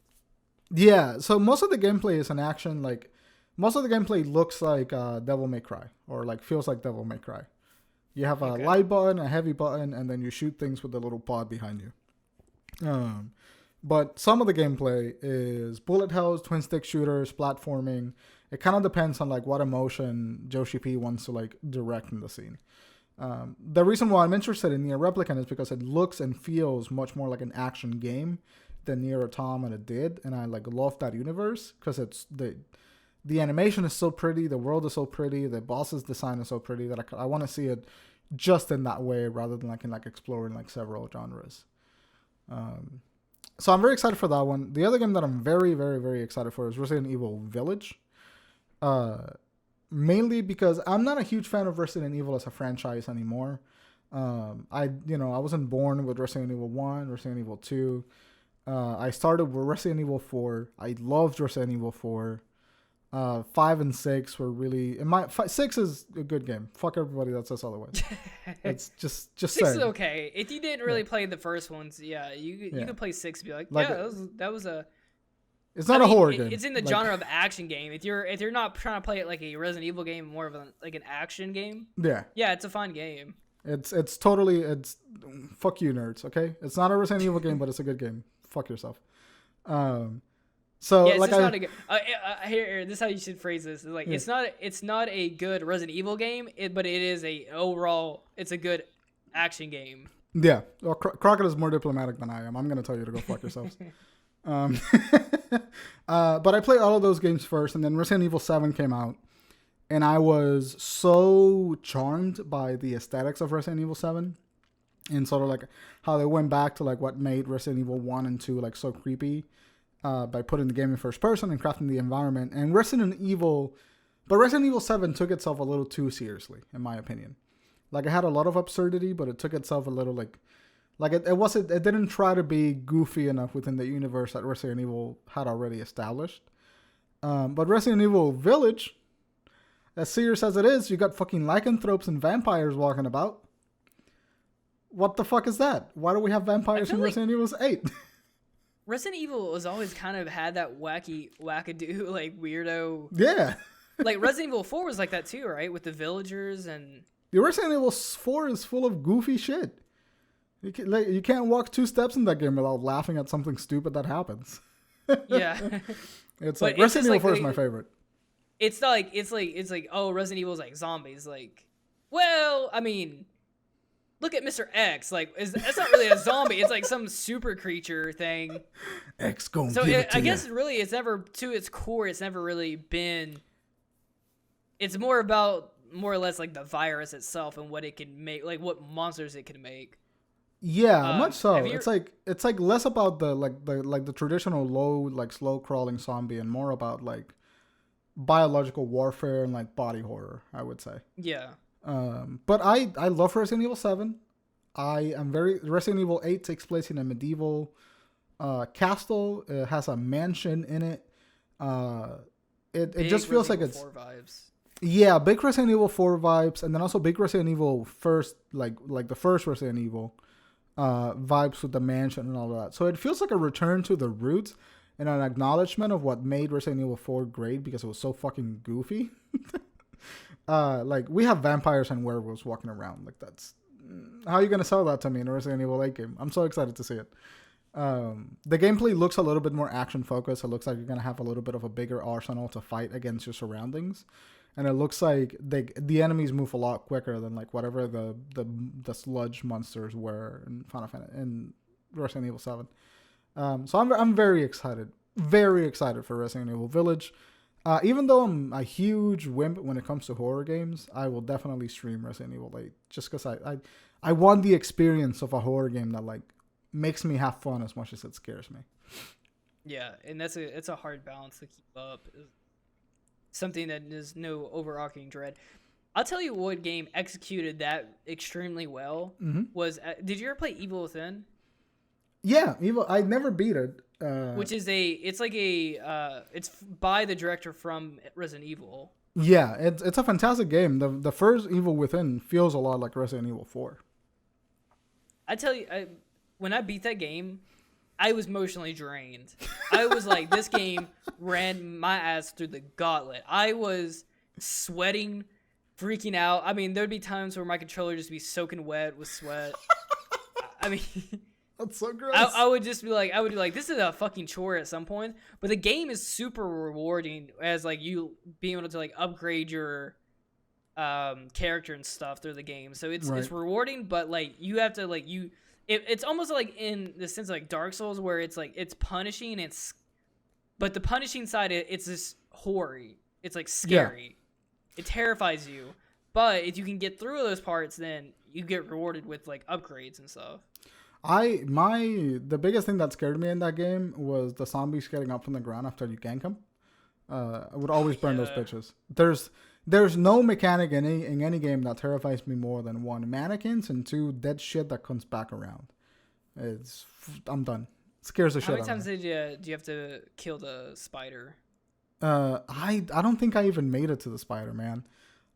Yeah, so most of the gameplay is an action. Like most of the gameplay looks like Devil May Cry, or like feels like Devil May Cry. You have a light button, a heavy button, and then you shoot things with a little pod behind you. But some of the gameplay is bullet hells, twin stick shooters, platforming. It kind of depends on like what emotion Joshi P wants to like direct in the scene. The reason why I'm interested in Nier Replicant is because it looks and feels much more like an action game than Nier Automata did, and I like love that universe because it's the animation is so pretty, the world is so pretty, the boss's design is so pretty that I want to see it just in that way rather than like in like exploring like several genres. So I'm very excited for that one. The other game that I'm very, very, very excited for is Resident Evil Village. Mainly because I'm not a huge fan of Resident Evil as a franchise anymore. I wasn't born with Resident Evil 1, Resident Evil 2. I started with Resident Evil 4. I loved Resident Evil 4. 5 and 6 were really... 6 is a good game. Fuck everybody that says otherwise. It's just 6 is okay. If you didn't really play the first ones, you could play 6 and be like that was a... It's not a horror game. It's in the genre of action game. If you're not trying to play it like a Resident Evil game, more of like an action game. Yeah, it's a fun game. It's totally fuck you nerds. Okay, it's not a Resident Evil game, but it's a good game. Fuck yourself. So it's like not a good. Here, this is how you should phrase this. Like it's not a good Resident Evil game, but it is it's a good action game. Yeah, well, Crockett is more diplomatic than I am. I'm gonna tell you to go fuck yourselves. But I played all of those games first, and then Resident Evil 7 came out, and I was so charmed by the aesthetics of Resident Evil 7, and sort of like how they went back to like what made Resident Evil 1 and 2 like so creepy, by putting the game in first person and crafting the environment. And Resident Evil 7 took itself a little too seriously, in my opinion. Like it had a lot of absurdity, but it took itself a little like it didn't try to be goofy enough within the universe that Resident Evil had already established. But Resident Evil Village, as serious as it is, you got fucking lycanthropes and vampires walking about. What the fuck is that? Why do we have vampires in Resident Evil 8? Resident Evil has always kind of had that wackadoo, like weirdo. Yeah. Like Resident Evil 4 was like that too, right? With the villagers and... The Resident Evil 4 is full of goofy shit. You can't walk 2 steps in that game without laughing at something stupid that happens. Yeah. It's like Resident Evil 4 is my favorite. It's like oh, Resident Evil is like zombies. Like, well, I mean, look at Mr. X. Like, that's not really a zombie. It's like some super creature thing. X gonna so give it to I you. guess really it's never, to its core, it's never really been. It's more about more or less like the virus itself and what it can make, like what monsters it can make. Yeah, much so. It's like less about the traditional low, like slow crawling zombie and more about like biological warfare and like body horror, I would say. Yeah. But I love Resident Evil 7. Resident Evil 8 takes place in a medieval castle. It has a mansion in it. It just feels like it's 4 vibes. Yeah, big Resident Evil 4 vibes, and then also big Resident Evil first, like the first Resident Evil vibes with the mansion and all that. So it feels like a return to the roots and an acknowledgement of what made Resident Evil 4 great because it was so fucking goofy. Like we have vampires and werewolves walking around. Like that's how are you gonna sell that to me in a Resident Evil 8 game? I'm so excited to see it. The gameplay looks a little bit more action focused. It looks like you're gonna have a little bit of a bigger arsenal to fight against your surroundings. And it looks like the enemies move a lot quicker than like whatever the sludge monsters were in Final Fantasy in Resident Evil 7. So I'm very excited for Resident Evil Village. Even though I'm a huge wimp when it comes to horror games, I will definitely stream Resident Evil 8 just because I want the experience of a horror game that like makes me have fun as much as it scares me. Yeah, and it's a hard balance to keep up. Something that is no overarching dread. I'll tell you what game executed that extremely well was. Did you ever play Evil Within? Yeah, Evil. I never beat it. Which is it's by the director from Resident Evil. Yeah, it's a fantastic game. The first Evil Within feels a lot like Resident Evil 4. I tell you, when I beat that game, I was emotionally drained. I was like, this game ran my ass through the gauntlet. I was sweating, freaking out. I mean, there'd be times where my controller just be soaking wet with sweat. I mean, that's so gross. I would be like, this is a fucking chore at some point. But the game is super rewarding as like you being able to like upgrade your character and stuff through the game. So it's rewarding, but like you have to like it's almost like in the sense of like Dark Souls where it's like it's punishing. But the punishing side, it's just hoary. It's like scary. Yeah. It terrifies you. But if you can get through those parts, then you get rewarded with like upgrades and stuff. The biggest thing that scared me in that game was the zombies getting up from the ground after you gank them. I would always burn those bitches. There's no mechanic in any game that terrifies me more than one, mannequins, and two, dead shit that comes back around. I'm done. It scares the shit out of me. How many times do you have to kill the spider? I don't think I even made it to the spider, man.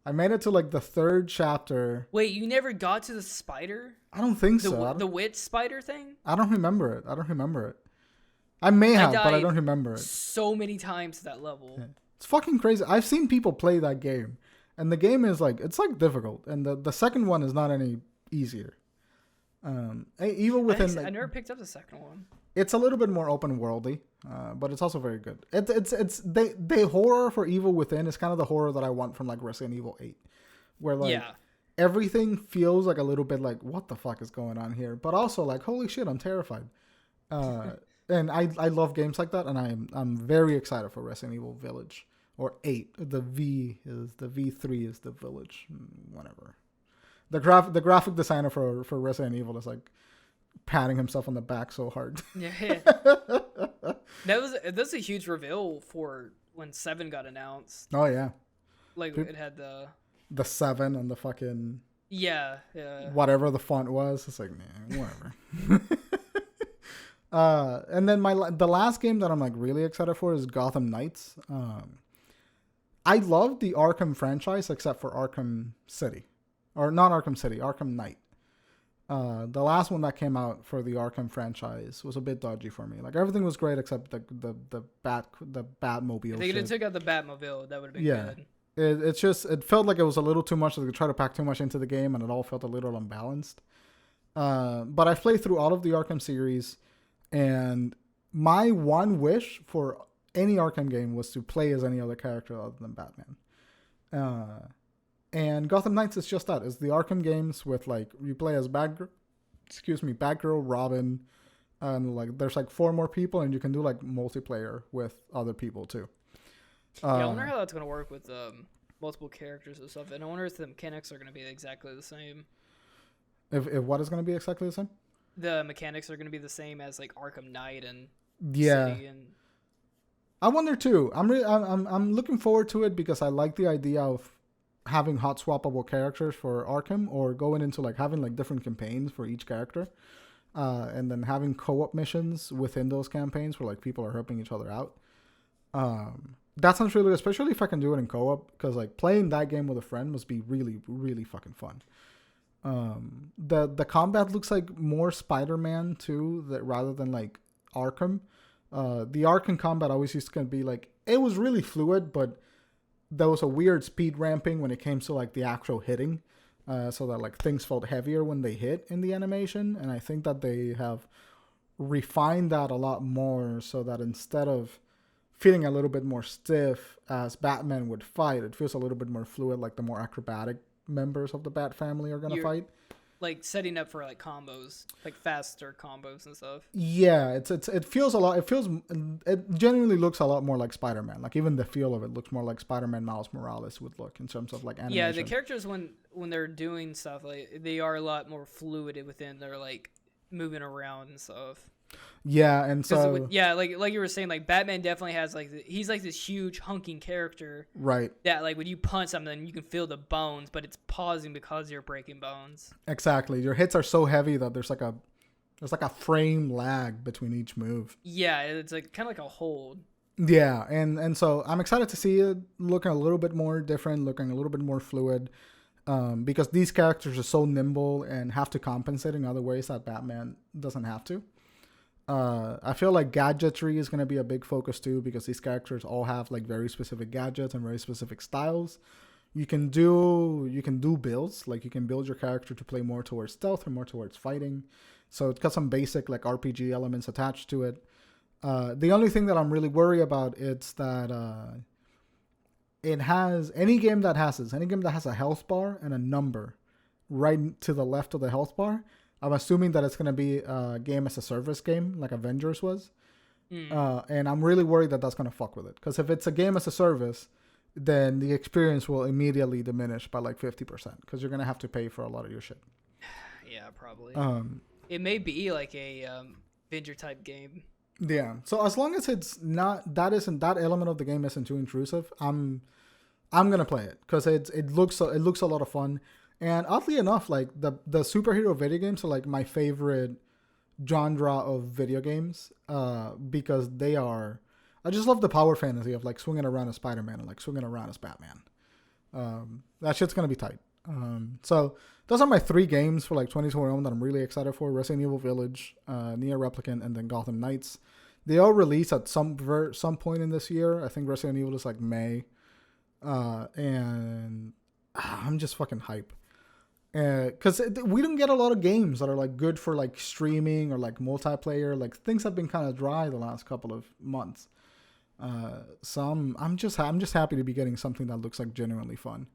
I made it to like the 3rd chapter. Wait, you never got to the spider? I don't think so. The witch spider thing? I don't remember it. I may have, but I don't remember it. So many times to that level. Yeah. It's fucking crazy. I've seen people play that game, and the game is like it's like difficult, and the second one is not any easier. Evil Within. I never picked up the second one. It's a little bit more open worldy, but it's also very good. The horror for Evil Within is kind of the horror that I want from like Resident Evil 8, where like everything feels like a little bit like what the fuck is going on here, but also like holy shit, I'm terrified. And I love games like that, and I'm very excited for Resident Evil Village or 8. The V3 is the Village, whatever. The graphic designer for Resident Evil is like patting himself on the back so hard. Yeah. That's a huge reveal for when 7 got announced. Oh yeah. Like it had the 7 and the fucking whatever the font was. It's like whatever. And then the last game that I'm like really excited for is Gotham Knights. I love the Arkham franchise except for Arkham City, or not Arkham City, Arkham Knight. The last one that came out for the Arkham franchise was a bit dodgy for me. Like everything was great except the Batmobile. If they could have took out the Batmobile, that would have been good. It felt like it was a little too much. They could try to pack too much into the game, and it all felt a little unbalanced. But I've played through all of the Arkham series. And my one wish for any Arkham game was to play as any other character other than Batman. And Gotham Knights is just that. It's the Arkham games with like you play as Batgirl, Robin, and like there's like 4 more people, and you can do like multiplayer with other people too. I wonder how that's gonna work with multiple characters and stuff. And I wonder if the mechanics are gonna be exactly the same. If what is gonna be exactly the same? The mechanics are going to be the same as like Arkham Knight and City and I wonder too. I'm looking forward to it because I like the idea of having hot swappable characters for Arkham, or going into like having like different campaigns for each character, and then having co-op missions within those campaigns where like people are helping each other out. That sounds really good, especially if I can do it in co-op, because like playing that game with a friend must be really, really fucking fun. The combat looks like more Spider-Man too, that rather than like Arkham. The Arkham combat always used to be like, it was really fluid, but there was a weird speed ramping when it came to like the actual hitting, so that like things felt heavier when they hit in the animation. And I think that they have refined that a lot more, so that instead of feeling a little bit more stiff as Batman would fight, it feels a little bit more fluid, like the more acrobatic members of the Bat family are gonna fight, like setting up for like combos, like faster combos and stuff. Yeah, it feels a lot. It genuinely looks a lot more like Spider-Man. Like even the feel of it looks more like Spider-Man Miles Morales would look in terms of like animation. Yeah, the characters when they're doing stuff, like they are a lot more fluid within their like moving around and stuff. Yeah, and so yeah, like you were saying, like Batman definitely has like he's like this huge hunking character, right. that like when you punch something, you can feel the bones, but it's pausing because you're breaking bones. Exactly. Your hits are so heavy that there's like a frame lag between each move. Yeah, it's like kind of like a hold. Yeah, and so I'm excited to see it looking a little bit more different, looking a little bit more fluid, because these characters are so nimble and have to compensate in other ways that Batman doesn't have to. I feel like gadgetry is going to be a big focus too, because these characters all have like very specific gadgets and very specific styles. You can do builds, like you can build your character to play more towards stealth or more towards fighting. So it's got some basic like RPG elements attached to it. The only thing that I'm really worried about is that it has any game that has a health bar and a number right to the left of the health bar. I'm assuming that it's going to be a game as a service game like Avengers was. And I'm really worried that that's going to fuck with it. Because if it's a game as a service, then the experience will immediately diminish by like 50%. Because you're going to have to pay for a lot of your shit. Yeah, probably. It may be like a Avenger type game. Yeah. So as long as it's not, that element of the game isn't too intrusive, I'm going to play it. Because it looks a lot of fun. And oddly enough, like the superhero video games are like my favorite genre of video games, because I just love the power fantasy of like swinging around as Spider-Man and like swinging around as Batman. That shit's gonna be tight. So those are my 3 games for like 2021 that I'm really excited for: Resident Evil Village, Nier Replicant, and then Gotham Knights. They all release at some point in this year. I think Resident Evil is like May, and I'm just fucking hype. Because we don't get a lot of games that are like good for like streaming or like multiplayer. Like things have been kind of dry the last couple of months. So I'm just happy to be getting something that looks like genuinely fun,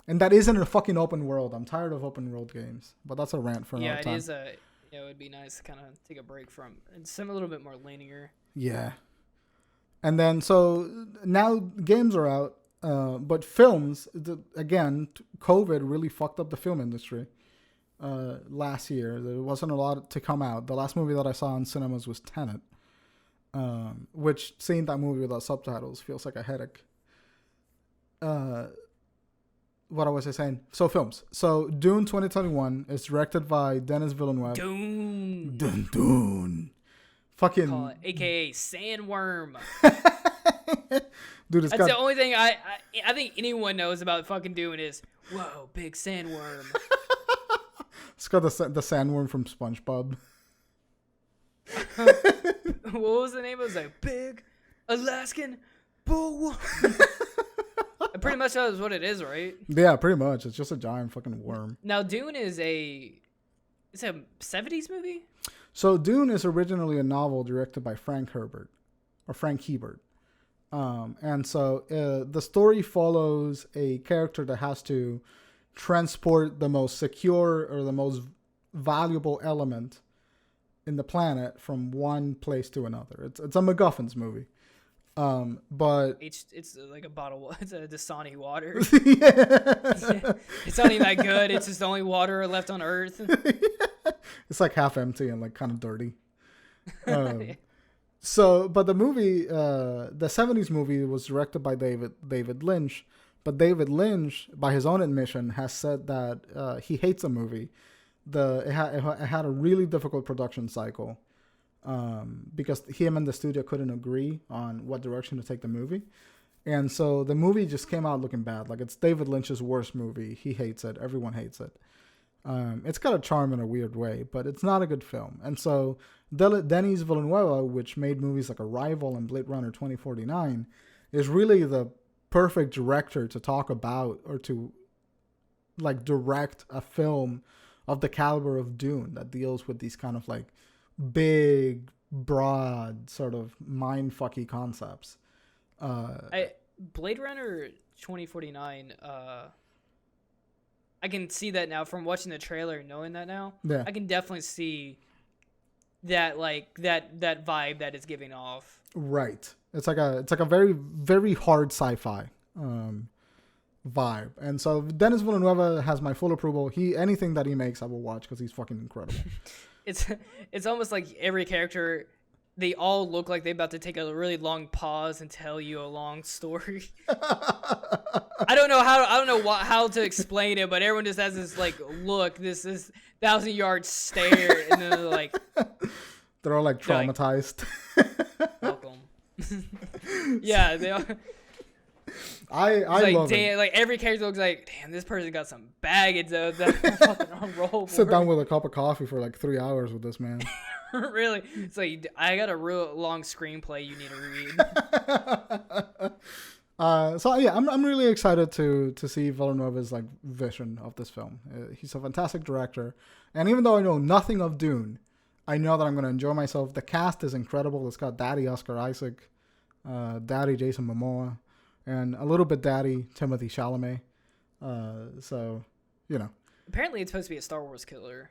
and that isn't a fucking open world. I'm tired of open world games, but that's a rant for another time. It would be nice to kind of take a break from and some a little bit more linear. Yeah, and then so now games are out. But films, again, COVID really fucked up the film industry last year. There wasn't a lot to come out. The last movie that I saw in cinemas was Tenet, which seeing that movie without subtitles feels like a headache. What was I saying? So films. So Dune 2021 is directed by Denis Villeneuve. Dune. Fucking. AKA Sandworm. Dude, that's the only thing I think anyone knows about fucking Dune is, whoa, big sandworm. It's got the sandworm from SpongeBob. What was the name? It was like big Alaskan bull. Pretty much that is what it is, right? Yeah, pretty much. It's just a giant fucking worm. Now Dune is it's a 70s movie? So Dune is originally a novel directed by Frank Hebert. And so the story follows a character that has to transport the most secure or the most valuable element in the planet from one place to another. It's a MacGuffin's movie. But it's like a bottle. It's a Dasani water. Yeah. It's not even that good. It's just the only water left on Earth. It's like half empty and like kind of dirty. So, but the movie, the 70s movie was directed by David Lynch, but David Lynch, by his own admission, has said that he hates the movie. It had a really difficult production cycle, because him and the studio couldn't agree on what direction to take the movie. And so the movie just came out looking bad. Like, it's David Lynch's worst movie. He hates it. Everyone hates it. It's got a charm in a weird way, but it's not a good film. And so Denis Villeneuve, which made movies like Arrival and Blade Runner 2049, is really the perfect director to talk about or to like direct a film of the caliber of Dune that deals with these kind of like big, broad, sort of mind-fucky concepts. Blade Runner 2049, I can see that now from watching the trailer and knowing that now. Yeah. I can definitely see that like that vibe that it's giving off. Right. It's like a very, very hard sci-fi vibe. And so Denis Villeneuve has my full approval. Anything that he makes I will watch because he's fucking incredible. it's almost like every character, they all look like they're about to take a really long pause and tell you a long story. I don't know how to explain it, but everyone just has this like look, this 1,000-yard stare, and then they're like, they're all like traumatized. Welcome. Yeah, they are. I love it. Like every character looks like, damn, this person got some baggage that fucking unroll. Sit down with a cup of coffee for like 3 hours with this man. Really, it's like I got a real long screenplay you need to read. So yeah, I'm really excited to see Villeneuve's like vision of this film. He's a fantastic director, and even though I know nothing of Dune, I know that I'm going to enjoy myself. The cast is incredible. It's got Daddy Oscar Isaac, Daddy Jason Momoa, and a little bit Daddy Timothée Chalamet. So, you know. Apparently, it's supposed to be a Star Wars killer.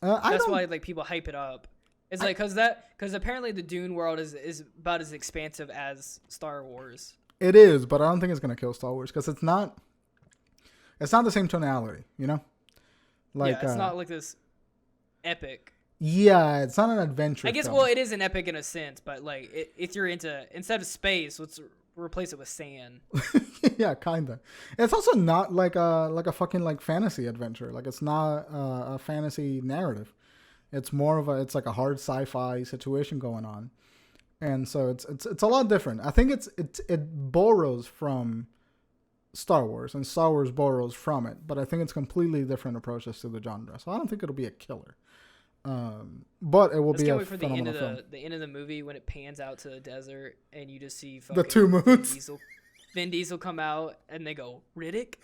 That's why like people hype it up. It's like because apparently the Dune world is about as expansive as Star Wars. It is, but I don't think it's gonna kill Star Wars because it's not the same tonality, you know. Like it's not like this epic. Yeah, it's not an adventure. I guess film. well, it is an epic in a sense, but like if you're into instead of space, let's replace it with sand. Yeah, kinda. It's also not like a fucking like fantasy adventure. Like it's not a fantasy narrative. It's more of it's like a hard sci-fi situation going on, and so it's a lot different. I think it borrows from Star Wars, and Star Wars borrows from it, but I think it's completely different approaches to the genre. So I don't think it'll be a killer, but it will be a phenomenal film. The end of the movie when it pans out to the desert and you just see the two moons. Vin Diesel come out and they go Riddick.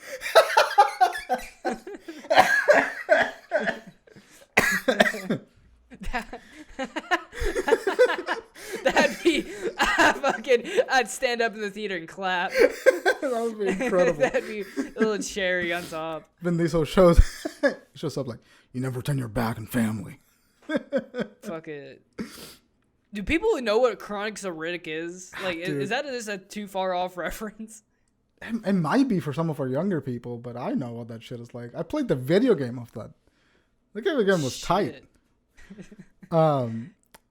That'd be I'd stand up in the theater and clap. That would be incredible. That'd be a little cherry on top. Vin Diesel shows up like, you never turn your back on family. Fuck it. Do people know what Chronicles of Riddick is? Like, is that just a too far off reference? It might be for some of our younger people, but I know what that shit is like. I played the video game of that. The video game was tight.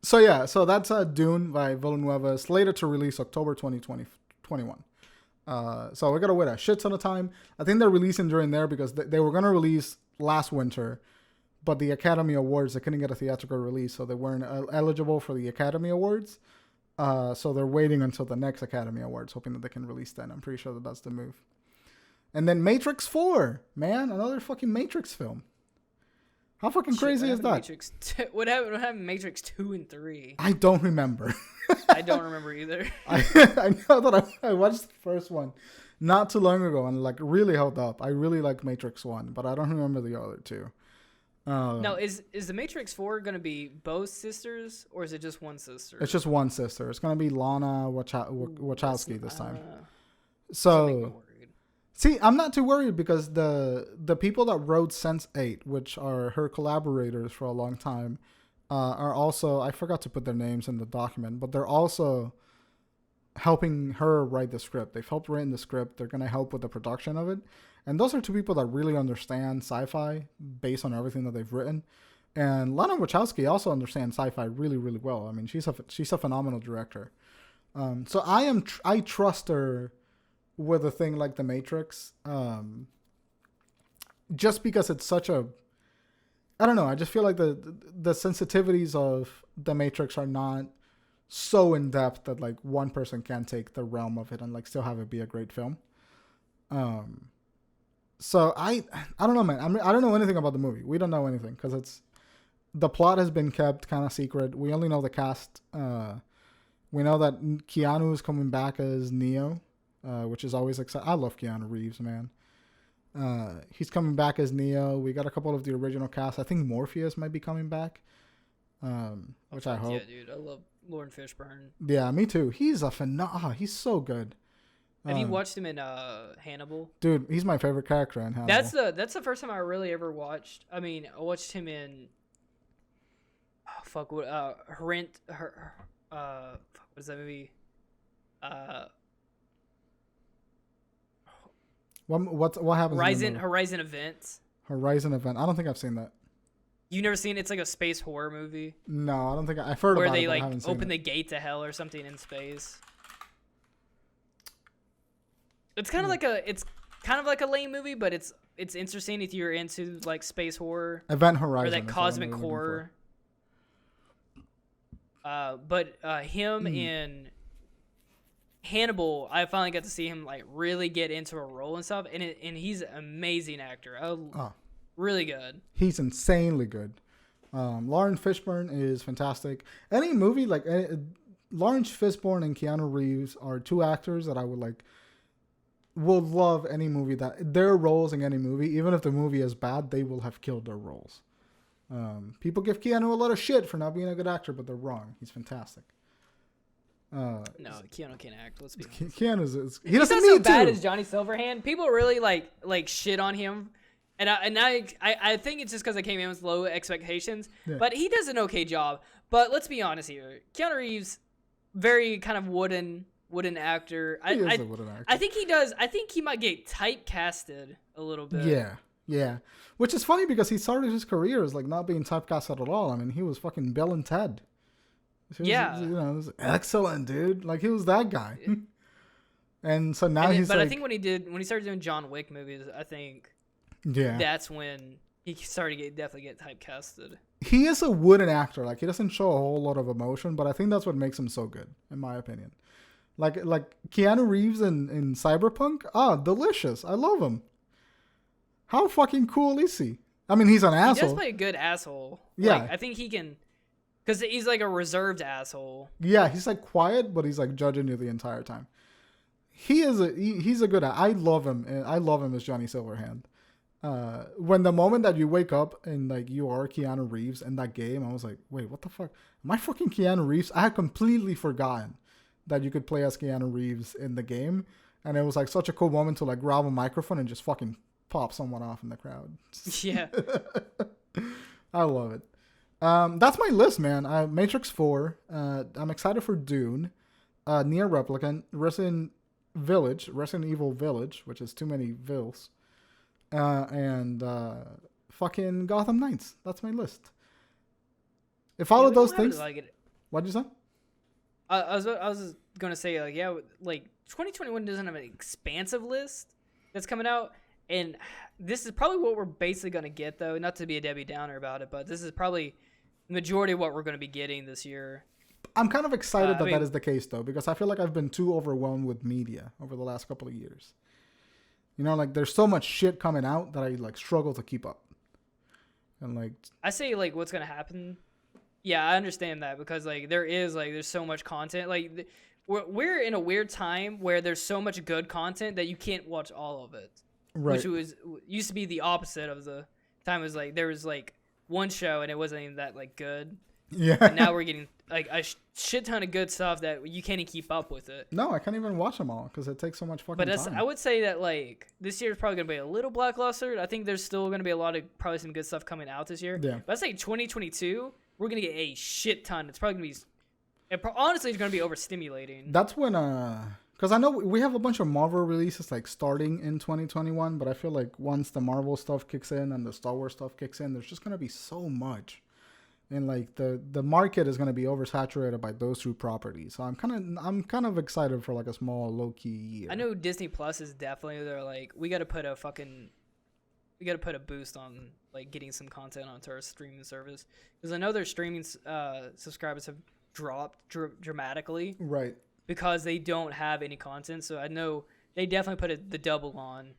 So that's Dune by Villeneuve, slated to release October 2021. So we gotta wait a shit ton of time. I think they're releasing during there because they were gonna release last winter, but the Academy Awards, they couldn't get a theatrical release, so they weren't eligible for the Academy Awards. So they're waiting until the next Academy Awards, hoping that they can release then. I'm pretty sure that's the move. And then Matrix 4, man, another fucking Matrix film. How fucking crazy is that? What happened to Matrix 2 and 3? I don't remember. I don't remember either. I know that I watched the first one not too long ago and like really held up. I really like Matrix 1, but I don't remember the other two. Now, is the Matrix 4 going to be both sisters, or is it just one sister? It's just one sister. It's going to be Lana Wachowski this time. So, see, I'm not too worried because the people that wrote Sense8, which are her collaborators for a long time, are also, I forgot to put their names in the document, but they're also helping her write the script. They've helped write the script. They're going to help with the production of it. And those are two people that really understand sci-fi based on everything that they've written. And Lana Wachowski also understands sci-fi really, really well. I mean, she's a phenomenal director. So I trust her with a thing like The Matrix. Just because it's such a, I don't know. I just feel like the sensitivities of The Matrix are not so in depth that like one person can take the realm of it and like still have it be a great film. So I don't know, man. I don't know anything about the movie. We don't know anything because the plot has been kept kind of secret. We only know the cast. We know that Keanu is coming back as Neo, which is always exciting. I love Keanu Reeves, man. He's coming back as Neo. We got a couple of the original cast. I think Morpheus might be coming back, which I hope. Yeah, dude, I love Lawrence Fishburne. Yeah, me too. He's he's so good. Have you watched him in Hannibal? Dude, he's my favorite character in Hannibal. That's the first time I really ever watched. I mean, I watched him in. Oh, fuck what? What is that movie? What happens? Horizon Events. Horizon Event. I don't think I've seen that. You never seen it? It's like a space horror movie No, I don't think I've heard where about they it. But I like haven't seen open it. the gate to hell or something in space. It's kind of like a lame movie, but it's interesting if you're into like space horror Event Horizon or that is what cosmic I'm looking horror. But him Hmm. in Hannibal, I finally got to see him like really get into a role and stuff, and he's an amazing actor. Oh, Really good. he's insanely good. Lawrence Fishburne is fantastic. Any movie like Lawrence Fishburne and Keanu Reeves are two actors that I will love any movie that their roles in any movie, even if the movie is bad, they will have killed their roles. People give Keanu a lot of shit for not being a good actor, but they're wrong. He's fantastic. No, Keanu can't act. Let's be honest. Keanu's he He's doesn't not so need bad to. as Johnny Silverhand. People really like shit on him, and I think it's just because I came in with low expectations. Yeah. But he does an okay job. But let's be honest here, Keanu Reeves, very kind of wooden actor. He is a wooden actor. I think he does. I think he might get typecasted a little bit. Yeah. Which is funny because he started his career as like not being typecasted at all. I mean, he was fucking Bill and Ted. He was, Yeah. You know, it was excellent, dude. Like he was that guy. And so now he's But like, I think when he started doing John Wick movies, I think yeah, that's when he started to definitely get typecasted. he is a wooden actor. Like he doesn't show a whole lot of emotion, but I think that's what makes him so good, in my opinion. Like Keanu Reeves in Cyberpunk, delicious. I love him. How fucking cool is he? I mean, he's an He asshole. does play a good asshole. Yeah. Like, I think he can, because he's like a reserved asshole. Yeah, he's like quiet, but he's like judging you the entire time. He's a good. I love him, and I love him as Johnny Silverhand. When the moment that you wake up and like you are Keanu Reeves in that game, I was like, wait, what the fuck? Am I fucking Keanu Reeves? I had completely forgotten that you could play as Keanu Reeves in the game, and it was like such a cool moment to like grab a microphone and just fucking pop someone off in the crowd. Yeah. I love it. That's my list, man. Matrix 4. I'm excited for Dune. Nier Replicant. Resident Evil Village, which is too many vills. And fucking Gotham Knights. That's my list. If all of those things... What'd you say? I was gonna say like 2021 doesn't have an expansive list that's coming out, and this is probably what we're basically gonna get though. Not to be a Debbie Downer about it, but this is probably the majority of what we're gonna be getting this year. I'm kind of excited that is the case though, because I feel like I've been too overwhelmed with media over the last couple of years. You know, like there's so much shit coming out that I like struggle to keep up. And like I say like what's gonna happen. Yeah, I understand that because like there's so much content. Like we're in a weird time where there's so much good content that you can't watch all of it. right. Which used to be the opposite of the time. It was like there was like one show and it wasn't even that like good. Yeah. And now we're getting like a shit ton of good stuff that you can't even keep up with it. No, I can't even watch them all because it takes so much fucking time. I would say that like this year is probably gonna be a little lackluster. I think there's still gonna be a lot of probably some good stuff coming out this year. Yeah. But I'd say 2022 we're gonna get a shit ton. It's probably gonna be honestly it's gonna be overstimulating. That's when because I know we have a bunch of Marvel releases like starting in 2021, but I feel like once the Marvel stuff kicks in and the Star Wars stuff kicks in, there's just gonna be so much. And like the market is going to be oversaturated by those two properties, so I'm kind of excited for like a small low key year. I know Disney Plus is definitely they're like we got to put a boost on like getting some content onto our streaming service because I know their streaming subscribers have dropped dramatically, right? Because they don't have any content. So I know they definitely put the double on.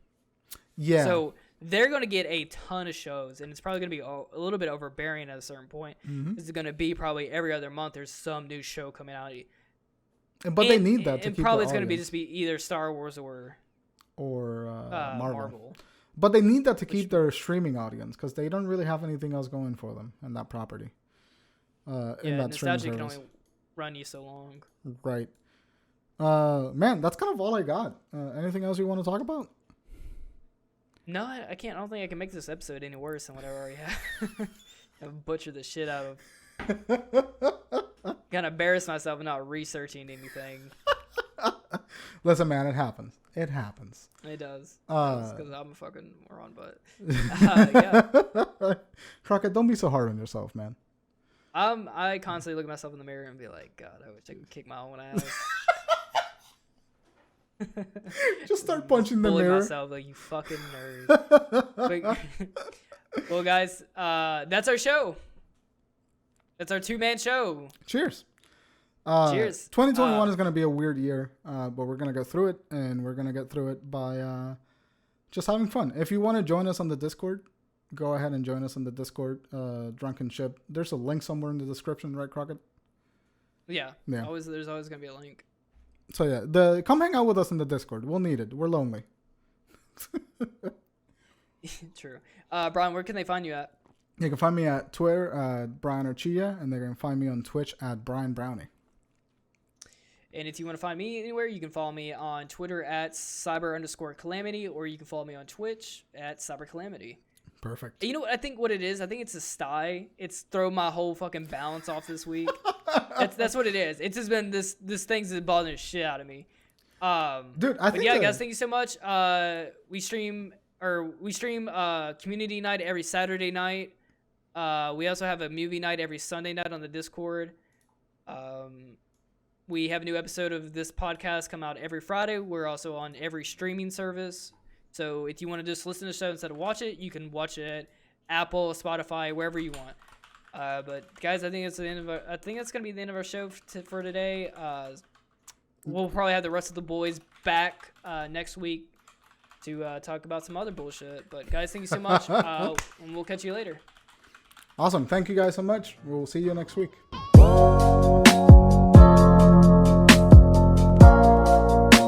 Yeah. So they're going to get a ton of shows, and it's probably going to be a little bit overbearing at a certain point. Mm-hmm. It's going to be probably every other month there's some new show coming out. But they need that to keep probably the it's going to audience. be either Star Wars or Marvel. But they need that to keep their streaming audience because they don't really have anything else going for them in that property. In that streaming nostalgia can service. only run you so long. Right. Man, that's kind of all I got. Anything else you want to talk about? No, I can't. I don't think I can make this episode any worse than what I already have. I've butchered the shit out of. Gonna embarrass myself and not researching anything. Listen, man, it happens. It happens. It does. Because I'm a fucking moron, but yeah. Crockett, don't be so hard on yourself, man. I constantly look at myself in the mirror and be like, God, I wish I could kick my own ass. Just start punching the mirror. Myself like, you fucking nerd. Well, guys, that's our show. That's our 2-man show. Cheers. Cheers. 2021 is going to be a weird year, but we're going to go through it, and we're going to get through it by just having fun. If you want to join us on the Discord, go ahead and join us on the Discord, Drunken Ship. There's a link somewhere in the description, right, Crockett? Yeah. There's always going to be a link. So yeah, come hang out with us in the Discord. We'll need it. We're lonely. True. Bryan, where can they find you at? You can find me at Twitter at Bryan Archilla, and they can find me on Twitch at BryanBrowny. And if you want to find me anywhere, you can follow me on Twitter at cyber_calamity, or you can follow me on Twitch at CyberCalamity. Perfect. You know what? I think what it is, I think it's a sty. It's thrown my whole fucking balance off this week. That's what it is. It's just been this thing's been bothering the shit out of me. Dude, I think guys, thank you so much. We stream community night every Saturday night. We also have a movie night every Sunday night on the Discord. We have a new episode of this podcast come out every Friday. We're also on every streaming service. So if you want to just listen to the show instead of watch it, you can watch it at Apple, Spotify, wherever you want. But guys, I think it's the end of I think that's gonna be the end of our show for today. We'll probably have the rest of the boys back next week to talk about some other bullshit. But guys, thank you so much, and we'll catch you later. Awesome. Thank you guys so much. We'll see you next week.